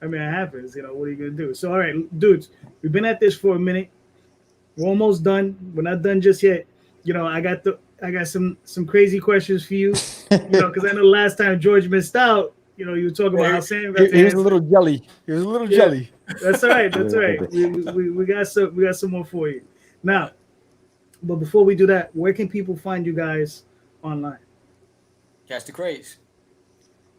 I mean, it happens. What are you gonna do? So, all right, dudes, we've been at this for a minute. We're almost done. We're not done just yet. I got some crazy questions for you. Because I know last time George missed out. You were talking about how Sam got. He was a little jelly. He was a little jelly. That's all right. That's all right. We got some more for you now. But before we do that, where can people find you guys online? Catch the Craze.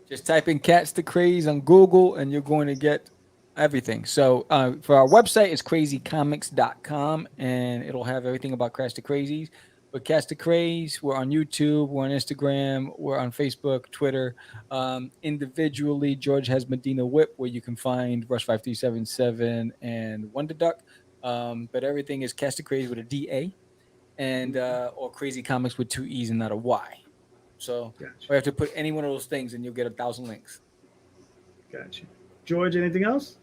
Just type in Catch the Craze on Google and you're going to get everything. So for our website, it's crazycomics.com and it'll have everything about Catch the Crazies. But Catch the Craze, we're on YouTube, we're on Instagram, we're on Facebook, Twitter. Individually, George has Medina Whip, where you can find Rush 5377 and Wonder Duck. But everything is Catch the Craze with a DA and or Crazy Comics with 2 E's and not a Y. So we have to put any one of those things and you'll get 1,000 links. Gotcha. George, anything else?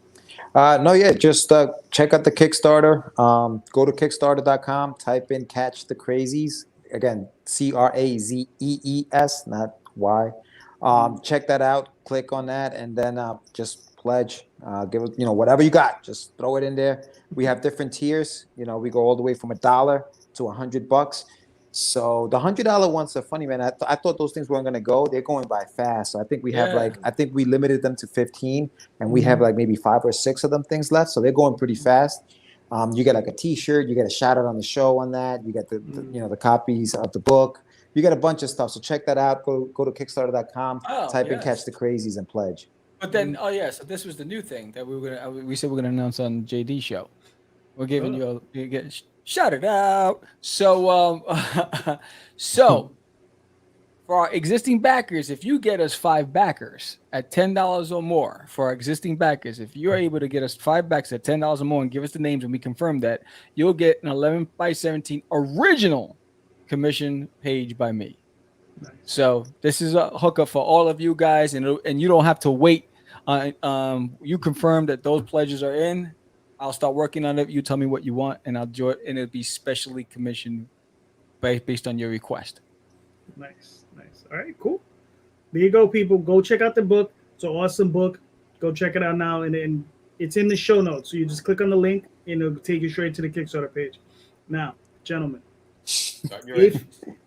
No, just check out the Kickstarter. Go to Kickstarter.com, type in Catch the Crazies. Again, CRAZEES, not Y. Check that out, click on that, and then just pledge. Give it, whatever you got, just throw it in there. We have different tiers. We go all the way from $1 to $100. So the $100 ones are funny, man. I thought those things weren't gonna go. They're going by fast. So I think we have I think we limited them to 15, and we have like maybe 5 or 6 of them things left. So they're going pretty fast. You get like a T-shirt, you get a shout out on the show on that. You get the copies of the book. You get a bunch of stuff. So check that out. Go to Kickstarter.com. Type in Catch the Crazies and pledge. But then, so this was the new thing that we said we're gonna announce on JD show. We're giving you shout it out. So, for our existing backers, if you get us 5 backers at $10 or more, for our existing backers, if you're able to get us 5 backers at $10 or more and give us the names and we confirm that, you'll get an 11x17 original commission page by me. Nice. So this is a hookup for all of you guys, and you don't have to wait. You confirm that those pledges are in. I'll start working on it. You tell me what you want, and I'll do it, and it'll be specially commissioned based on your request. Nice. All right, cool. There you go, people. Go check out the book. It's an awesome book. Go check it out now, and it's in the show notes. So you just click on the link, and it'll take you straight to the Kickstarter page. Now, gentlemen, if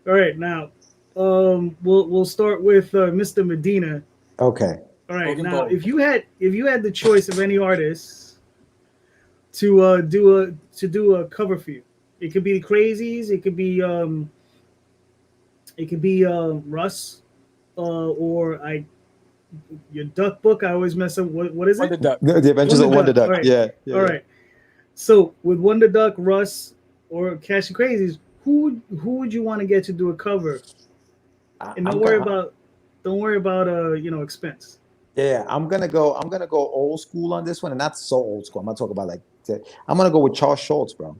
all right, now we'll start with Mr. Medina. Okay. All right, Hogan now Bowl. if you had the choice of any artist to do a cover for you, it could be the Crazies, it could be Russ, or your Duck book. I always mess up. What is Wonder it? Duck. The Adventures of Wonder Duck. All right. Yeah. All right. So with Wonder Duck, Russ, or Cash and Crazies, who would you want to get to do a cover? And don't worry about expense. Yeah, I'm gonna go old school on this one, and not so old school. I'm not talking about I'm gonna go with Charles Schultz, bro.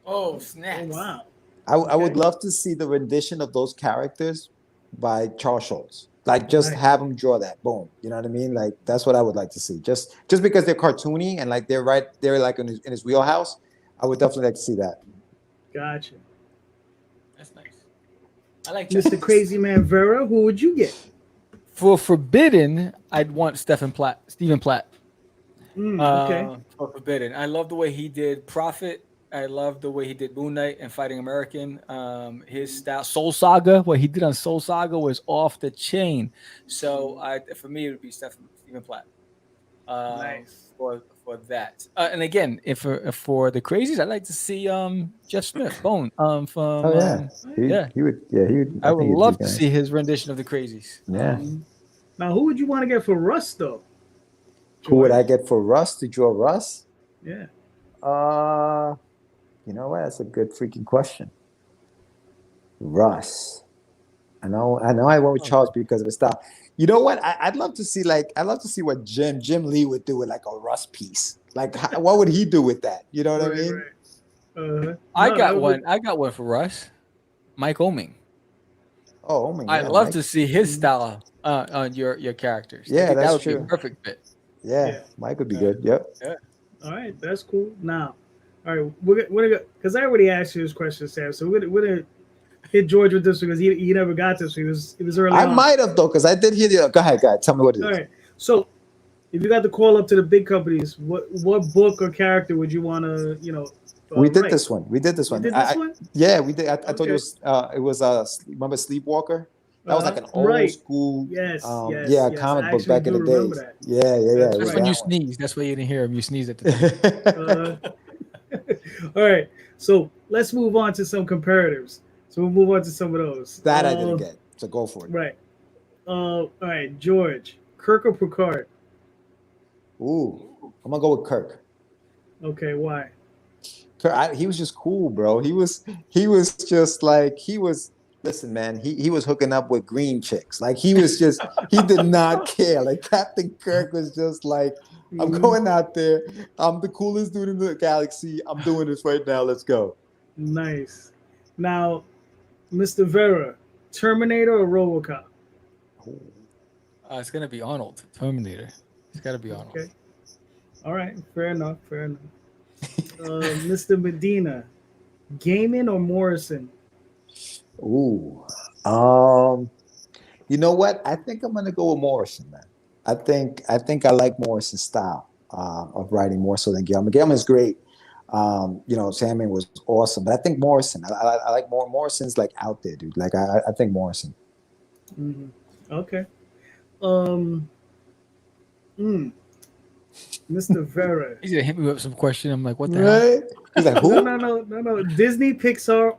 Oh, snap! Oh wow. I would love to see the rendition of those characters by Charles Schultz. Like, just Nice. have him draw that. Boom. You know what I mean? Like, that's what I would like to see. Just because they're cartoony and like they're like in his wheelhouse, I would definitely like to see that. Gotcha. That's nice. I like Mr. Crazy Man Vera, who would you get? For Forbidden, I'd want Stephen Platt. Okay. For Forbidden, I love the way he did Prophet. I love the way he did Moon Knight and Fighting American. His style, Soul Saga, what he did on Soul Saga was off the chain. So for me, it would be Stephen Platt. Nice. For that. And again, if for the Crazies, I'd like to see Jeff Smith, Bone. He would. I would think he'd love be to nice. see his rendition of the Crazies. Yeah. Now, who would you want to get for Russ though? Who would I get for Russ to draw Russ? Yeah. You know what? That's a good freaking question. Russ. I know I went with Charles because of his style. You know what? I'd love to see what Jim Lee would do with like a Russ piece. Like, what would he do with that? You know what I mean? Right. I got one for Russ. Mike Oming. Oh my God. I'd love to see his style on your characters. Yeah, I think that's that would true. be a perfect fit. Yeah, Mike would be good. Yep. All right, that's cool. Now, all right, we're gonna because I already asked you this question, Sam. So we're gonna hit George with this because he never got this. It was early. I on. might have though, because I did hear the. Go ahead. Tell me what it is. All right. So, if you got to call up to the big companies, what book or character would you want to We did write? this one. You did this one? Yeah, we did. I told you it was remember Sleepwalker? That was like an old school yes. comic book back in the day. That. Yeah. That's That's it was when you that one. sneezed. That's why you didn't hear him. You sneezed at the time. All right. So let's move on to some comparatives. So we'll move on to some of those. That I didn't get. So go for it. Right. All right, George. Kirk or Picard? Ooh, I'm gonna go with Kirk. Okay, why? Kirk, he was just cool, bro. He was just like Listen, man, he was hooking up with green chicks. Like, he was just, he did not care. Like, Captain Kirk was just like, I'm going out there. I'm the coolest dude in the galaxy. I'm doing this right now. Let's go. Nice. Now, Mr. Vera, Terminator or RoboCop? It's gonna be Arnold, Terminator. It's gotta be Arnold. Okay. All right. Fair enough. Mr. Medina, Gaiman or Morrison? Ooh. You know what? I think I'm gonna go with Morrison, man. I think I like Morrison's style of writing more so than Gaiman. Gaiman is great. Sandman was awesome, but I think Morrison. I like more. Morrison's like out there, dude. Like, I think Morrison. Mm-hmm. Okay. Mr. Vera. He's gonna hit me with some question. I'm like, what the hell? Right? He's like, who? No. Disney, Pixar,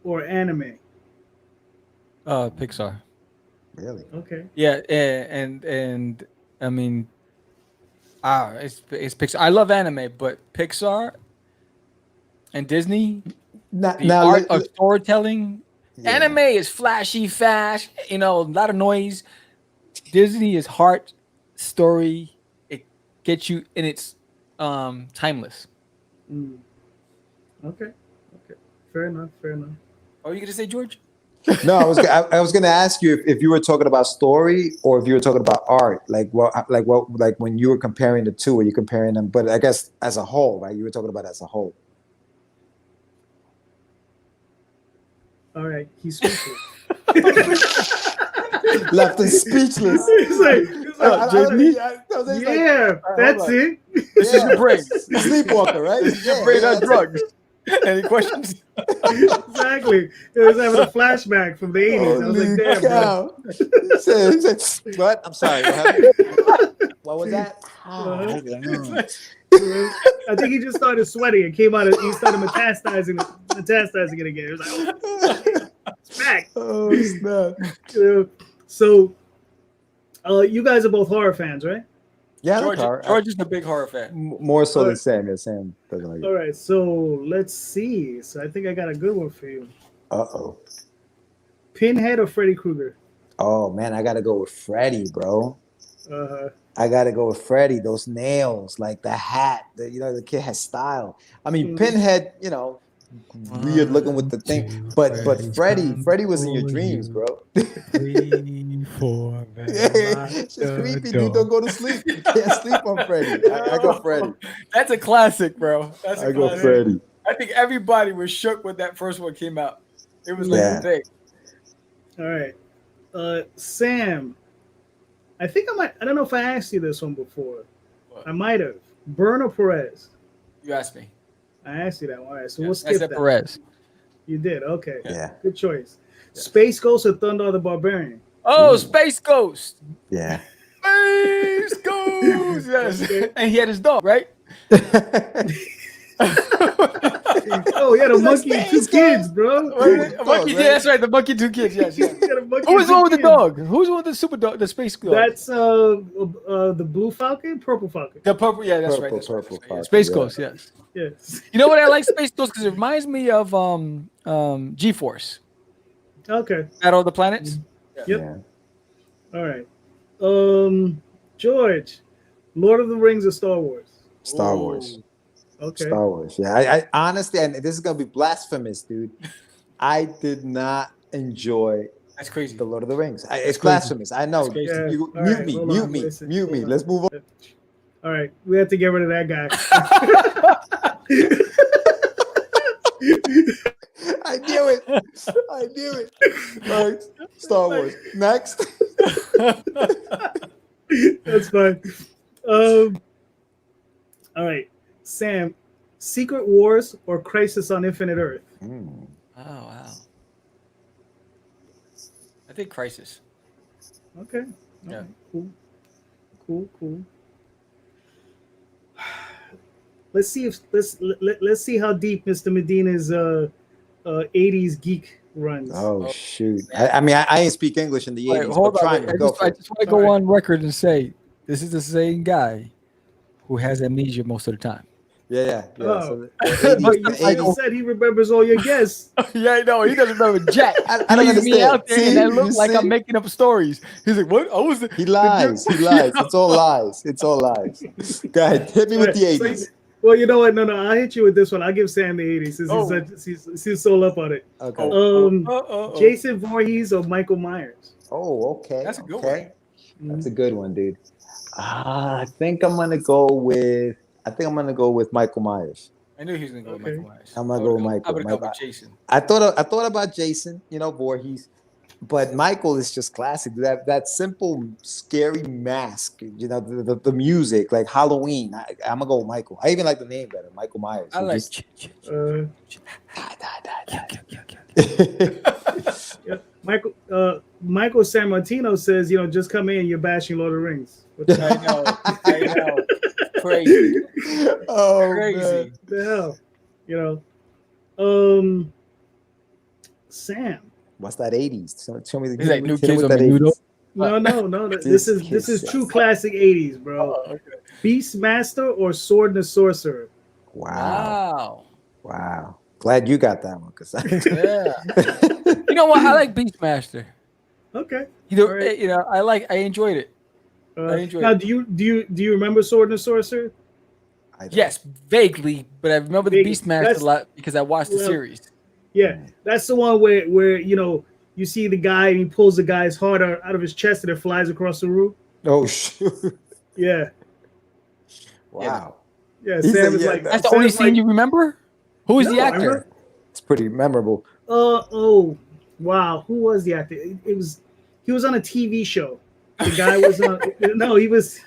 or anime? Pixar. Really? Okay. Yeah, and I mean, it's Pixar. I love anime, but Pixar and Disney, the art of storytelling. Yeah. Anime is flashy, fast, a lot of noise. Disney is heart, story. It gets you, and it's timeless. Okay. Fair enough. What are you gonna say, George? No, I was gonna ask you if you were talking about story or if you were talking about art. Like when you were comparing the two, are you comparing them? But I guess as a whole, right? You were talking about as a whole. All right, he's speaking. Left him speechless. He's like, JB? that's it. This is your brain. Sleepwalker, right? This is your brain on drugs. Any questions? Exactly. It was having a flashback from the 80s. I was like, damn, bro. He said, what? I'm sorry. What happened? What was that? I think he just started sweating and came out he started metastasizing it again. It was like, oh, it's back. Oh, snap. So, you guys are both horror fans, right? Yeah, George is a big horror fan. More so than Sam. Yeah, Sam doesn't like it. All right, so let's see. So I think I got a good one for you. Uh-oh. Pinhead or Freddy Krueger? Oh, man, I got to go with Freddy, bro. Uh-huh. I got to go with Freddy. Those nails, like the hat, the kid has style. I mean, Pinhead, weird looking with the thing. But Freddy was in your dreams, bro. 3, 4, It's creepy, dude. Don't go to sleep. You can't sleep on Freddy. I go Freddy. That's a classic, bro. I go Freddy. I think everybody was shook when that first one came out. It was like a thing. All right. Sam, I think I don't know if I asked you this one before. What? I might have. Byrne or Perez? You asked me. I asked you that one. All right, so we'll skip that. Perez. You did? Okay. Yeah. Good choice. Yeah. Space Ghost or Thunder the Barbarian? Oh, Space Ghost. Yeah. Space Ghost. Yes. Okay. And he had his dog, right? Oh, yeah, the monkey and 2 kids, bro. Monkey, that's right. The monkey, 2 kids. Yes. Who was the one with the dog? Who's the one with the super dog? The space dog. That's the Blue Falcon, Purple Falcon. The purple. Yeah, that's right. Purple Falcon. Space Ghost. Yes. Yes. You know what I like Space Ghost because it reminds me of G-Force. Okay. Battle of the Planets. Yep. Yeah. All right. George, Lord of the Rings or Star Wars? Star Wars. Okay. Star Wars. Yeah. I honestly, and this is gonna be blasphemous, dude. I did not enjoy. That's crazy. The Lord of the Rings. It's blasphemous. I know. Yeah. Mute me. Let's move on. All right, we have to get rid of that guy. I knew it. All right, Star Wars. Next. That's fine. All right, Sam. Secret Wars or Crisis on Infinite Earth? Oh wow. I think Crisis. Okay. Yeah. Cool. Let's see how deep Mr. Medina's 80s geek runs. Oh shoot! I mean, I ain't speak English in the 80s. Hold on. I just want to go on record and say this is the same guy who has amnesia most of the time. Yeah. Oh. So but you said he remembers all your guests. Yeah, I know. He doesn't remember Jack. I don't understand. Me out there and that looks like I'm making up stories. He's like, what? He lies. It's all lies. Go ahead. Hit me with the 80s. Well, you know what? No. I'll hit you with this one. I'll give Sam the 80s since he's so up on it. Okay. Jason Voorhees or Michael Myers? Oh, okay. That's a good one. That's a good one, dude. I think I'm gonna go with Michael Myers. I knew he was gonna go with Michael Myers. I'm gonna go with Michael. I would go with Jason. I thought about Jason, Voorhees, but Michael is just classic. That simple, scary mask, the music, like Halloween. I'm gonna go with Michael. I even like the name better, Michael Myers. I like. Michael Sammartino says, just come in, you're bashing Lord of the Rings. I know. Crazy. Oh, crazy. The hell, Sam. What's that 80s? Show me the. He's like New Kids on that Menudo. No. This is true classic 80s, bro. Oh, okay. Beastmaster or Sword and the Sorcerer? Wow. Glad you got that one, Yeah. You know what? I like Beastmaster. Okay. I enjoyed it. Now, do you remember Sword and the Sorcerer? Yes, vaguely, but I remember the Beastmaster a lot because I watched the series. Yeah, that's the one where you see the guy and he pulls the guy's heart out of his chest and it flies across the room. Oh shoot! Yeah. Wow. Yeah, Sam is like that's the only scene you remember. Who is the actor? It's pretty memorable. Oh, wow. Who was the actor? It was He was on a TV show. The guy was on. No, he was.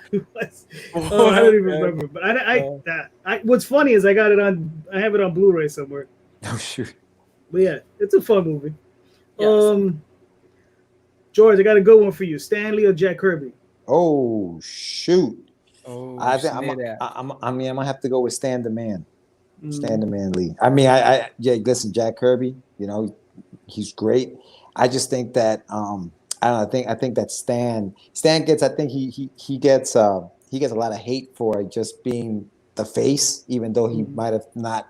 Oh, I don't even remember. But what's funny is I got it on. I have it on Blu-ray somewhere. Oh shoot. But yeah, it's a fun movie. Yes. George, I got a good one for you. Stanley or Jack Kirby? Oh shoot. Oh, I think I'm gonna have to go with Stan the Man. Stan the Man Lee. I mean, listen, Jack Kirby, you know, he's great. I just think that I don't know, I think that Stan gets, I think he gets a lot of hate for just being the face, even though he might have not,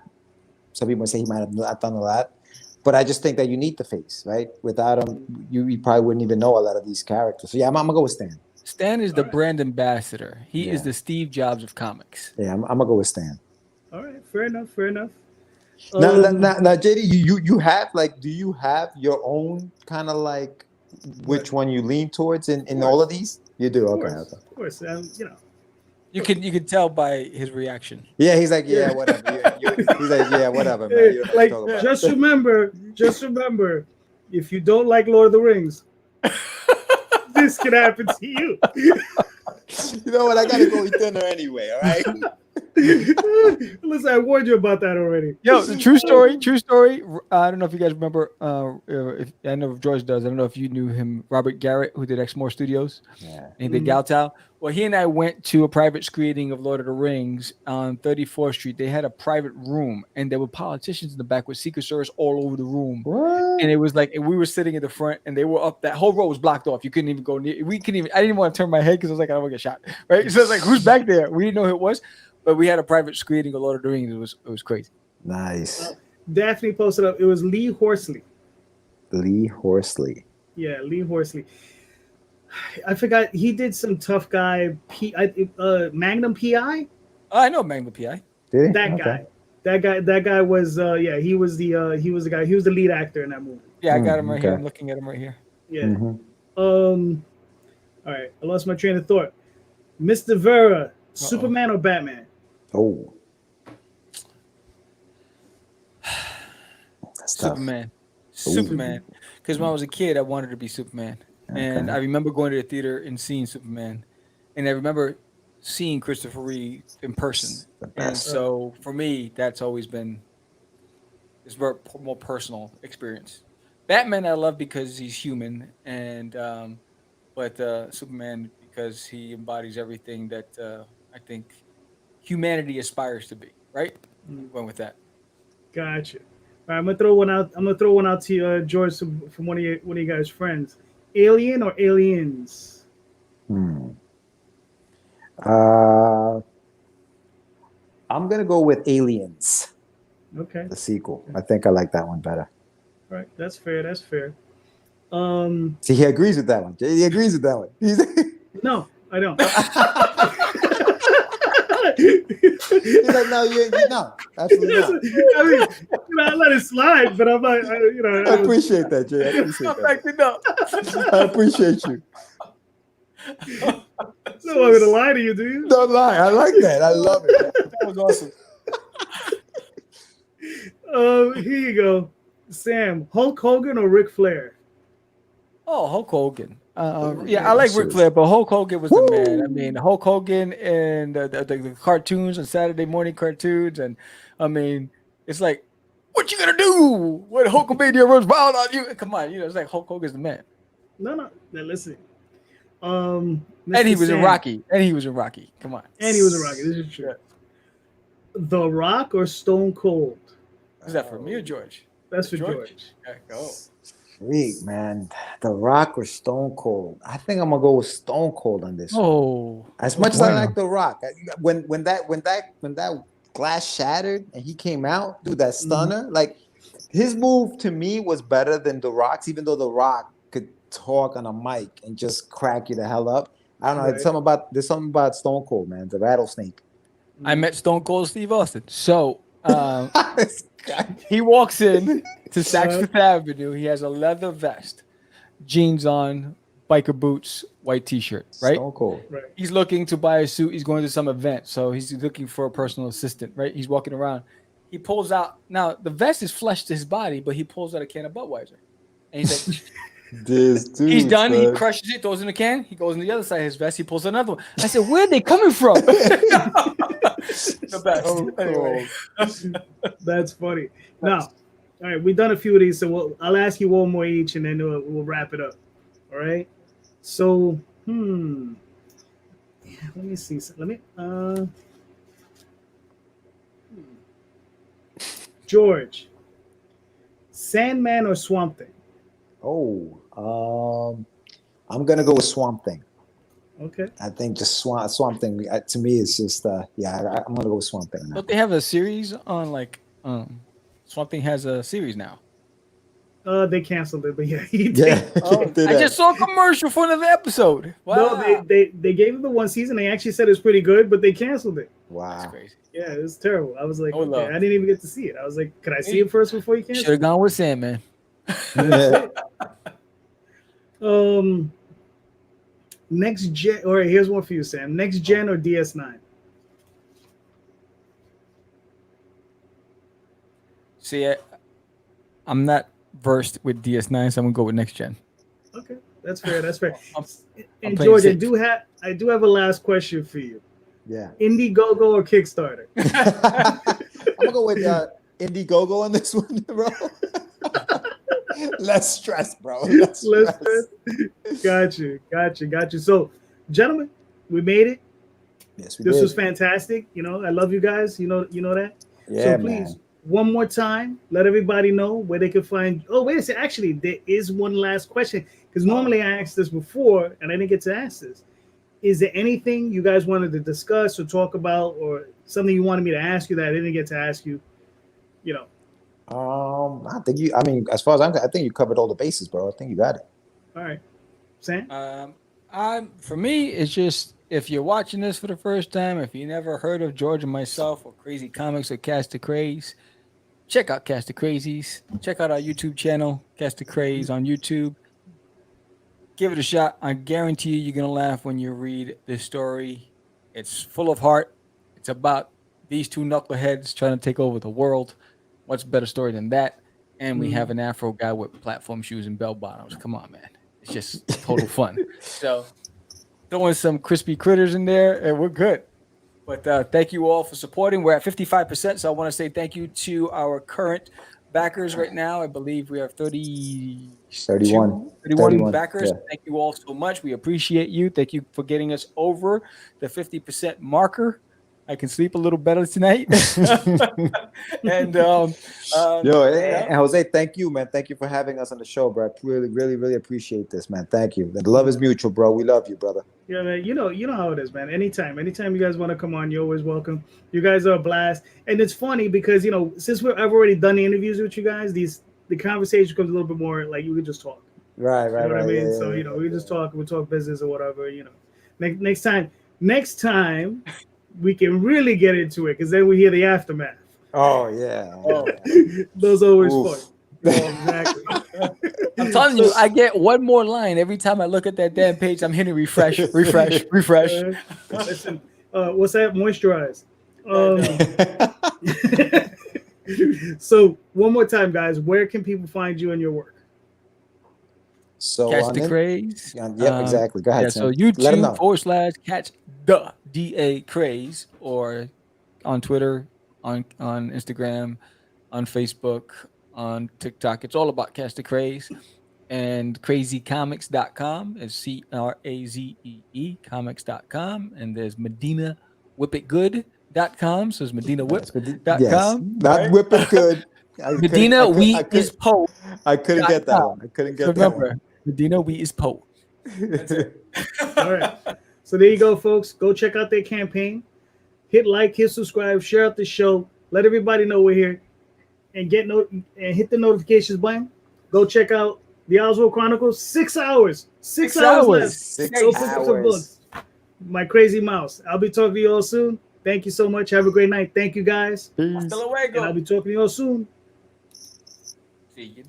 some people say he might have not done a lot. But I just think that you need the face, right? Without him, you probably wouldn't even know a lot of these characters. So yeah, I'm gonna go with Stan. Stan is the brand ambassador. He is the Steve Jobs of comics. Yeah, I'm gonna go with Stan. All right, fair enough. Now, JD, you have like, do you have your own kind of like which one you lean towards in all of these? You do, okay. Of course, you know. You can tell by his reaction. Yeah, he's like, yeah, whatever. He's like, yeah, whatever, man. You don't Like, talk about just remember, if you don't like Lord of the Rings, this can happen to you. You know what? I gotta go eat dinner anyway. All right. Listen, I warned you about that already. Yo, the true story. I don't know if you guys remember. If I know if George does. I don't know if you knew him, Robert Garrett, who did Exmoor Studios. Yeah. And he did Galtow. Well, he and I went to a private screening of Lord of the Rings on 34th Street. They had a private room, and there were politicians in the back with Secret Service all over the room. What? And it was like, and we were sitting in the front, and they were up. That whole row was blocked off. You couldn't even go near. I didn't even want to turn my head because I was like, I don't want to get shot. Right? So I was like, who's back there? We didn't know who it was. But we had a private screening of Lord of the Rings. It was crazy. Nice. Daphne posted up. It was Lee Horsley. Lee Horsley. Yeah, Lee Horsley. I forgot he did some tough guy. Magnum PI. Oh, I know Magnum PI. Did he? That guy was he was the guy. He was the lead actor in that movie. Yeah, I got him right here. I'm looking at him right here. Yeah. All right, I lost my train of thought. Mr. Vera, Superman or Batman? Oh. That's Superman. Tough. Superman. Because when I was a kid, I wanted to be Superman. And I remember going to the theater and seeing Superman. And I remember seeing Christopher Reeve in person. And so for me, that's always been this more personal experience. Batman I love because he's human, and but Superman because he embodies everything that I think humanity aspires to be. Right? Went with that. Gotcha. All right, I'm gonna throw one out to you, George, from one of you guys' friends. Alien or Aliens? I'm gonna go with Aliens. Okay. The sequel. I think I like that one better. All right, that's fair. See, he agrees with that one. He agrees with that one. No, I don't. He's like, no, absolutely not. I mean, I let it slide, but I'm like, I appreciate that, Jay. I appreciate that. I appreciate you. No, I'm gonna lie to you, do you? Don't lie. I like that. I love it. That was awesome. Here you go, Sam. Hulk Hogan or Ric Flair? Oh, Hulk Hogan. I like Ric Flair, but Hulk Hogan was the man. I mean, Hulk Hogan and the cartoons and Saturday morning cartoons, and I mean, it's like, what you gonna do when Hulkamania runs wild on you? Come on, it's like Hulk Hogan's the man. No, now listen. And he was in Rocky. Come on. And he was in Rocky. This is true. The Rock or Stone Cold? Is that for me or George? That's for George. Okay, go. Sweet, man. The Rock or Stone Cold? I think I'm gonna go with Stone Cold on this. Oh, as much as I like The Rock, when that glass shattered and he came out, dude, that stunner, like his move to me was better than The Rock's, even though The Rock could talk on a mic and just crack you the hell up. I don't know. Right. There's something about Stone Cold, man. The rattlesnake. I met Stone Cold Steve Austin. So he walks in to Saks Fifth Avenue. He has a leather vest, jeans on, biker boots, white T-shirt. Right. Stone Cold. Right. He's looking to buy a suit. He's going to some event, so he's looking for a personal assistant. Right. He's walking around. He pulls out. Now the vest is flush to his body, but he pulls out a can of Budweiser, and he's like, This dude, He's done. He son. crushes it, throws it in the can. He goes on the other side of his vest. He pulls another one. I said, "Where are they coming from?" The best. So Anyway. That's funny. Now, all right, we've done a few of these, so I'll ask you one more each, and then we'll wrap it up. All right. So, let me see. Let me. George, Sandman or Swamp Thing? I'm gonna go with Swamp Thing. Okay. I think just Swamp Thing to me is just I'm gonna go with Swamp Thing. Don't they have a series on Swamp Thing has a series now? They canceled it, but yeah, he did. Yeah, I just saw a commercial for another episode. Wow. No, they gave it the one season. They actually said it's pretty good, but they canceled it. Wow. That's crazy. Yeah, it was terrible. I was like, Oh, okay, I didn't even get to see it. I was like, could I see it first before you canceled? Should have gone with Sandman. Yeah. Next gen. All right, here's one for you, Sam. Next gen or DS9? See, I'm not versed with DS9, so I'm gonna go with next gen. Okay, that's fair. That's fair. I'm And playing George, safe. I do have a last question for you. Yeah. Indiegogo or Kickstarter? I'm gonna go with Indiegogo on this one, bro. Less stress, bro. Less stress. Got you. So, gentlemen, we made it. Yes, we This did. was fantastic. You know, I love you guys. You know that. Yeah, So please, man. one more time, let everybody know where they can find. Oh, wait a second. Actually, there is one last question because normally I asked this before and I didn't get to ask this. Is there anything you guys wanted to discuss or talk about, or something you wanted me to ask you that I didn't get to ask you? You know. I think you. I mean, as far as I think you covered all the bases, bro. I think you got it. All right, Sam. For me, it's just if you're watching this for the first time, if you never heard of George and myself or Crazy Comics or Cast the Craze, check out Cast the Crazies. Check out our YouTube channel, Cast the Craze on YouTube. Give it a shot. I guarantee you're gonna laugh when you read this story. It's full of heart. It's about these two knuckleheads trying to take over the world. What's a better story than that? And we have an Afro guy with platform shoes and bell bottoms. Come on, man. It's just total fun. So throwing some crispy critters in there and we're good. But thank you all for supporting. We're at 55%. So I want to say thank you to our current backers right now. I believe we have 31 backers. Yeah. Thank you all so much. We appreciate you. Thank you for getting us over the 50% marker. I can sleep a little better tonight. And Jose, thank you, man. Thank you for having us on the show, bro. I really appreciate this, man. Thank you. The love is mutual, bro. We love you, brother. Yeah, man. You know how it is, man. Anytime you guys want to come on, you're always welcome. You guys are a blast, and it's funny because since I've already done the interviews with you guys, the conversation becomes a little bit more like you could just talk. Right. You know what I mean? Yeah, So we just talk, we talk business or whatever. Next time we can really get into it because then we hear the aftermath. Oh yeah. Those are always Oof. fun. Yeah, exactly. I'm telling you, I get one more line every time I look at that damn page. I'm hitting refresh. Listen, what's that? Moisturize. So one more time, guys, where can people find you and your work? So Catch the Craze. Yeah, exactly. Go ahead. Yeah, so Sam. Let 'em know. YouTube/catch the DA Craze, or on Twitter, on Instagram, on Facebook, on TikTok. It's all about Catch the Craze. And crazycomics.com is CRAZEE comics.com. And there's Medina whipitgood.com. So it's medinawhip.com. Yes, not whip it good. Medina we is Poe. I couldn't get that one. I couldn't get that one. Medina we is Poe. All right. So there you go, folks. Go check out their campaign. Hit like, hit subscribe, share out the show. Let everybody know we're here, and and hit the notifications button. Go check out the Oswald Chronicles. 6 hours. 6 hours left. 6 Go pick up some books. My crazy mouse. I'll be talking to you all soon. Thank you so much. Have a great night. Thank you, guys. Peace. Hasta luego. And I'll be talking to you all soon. See you next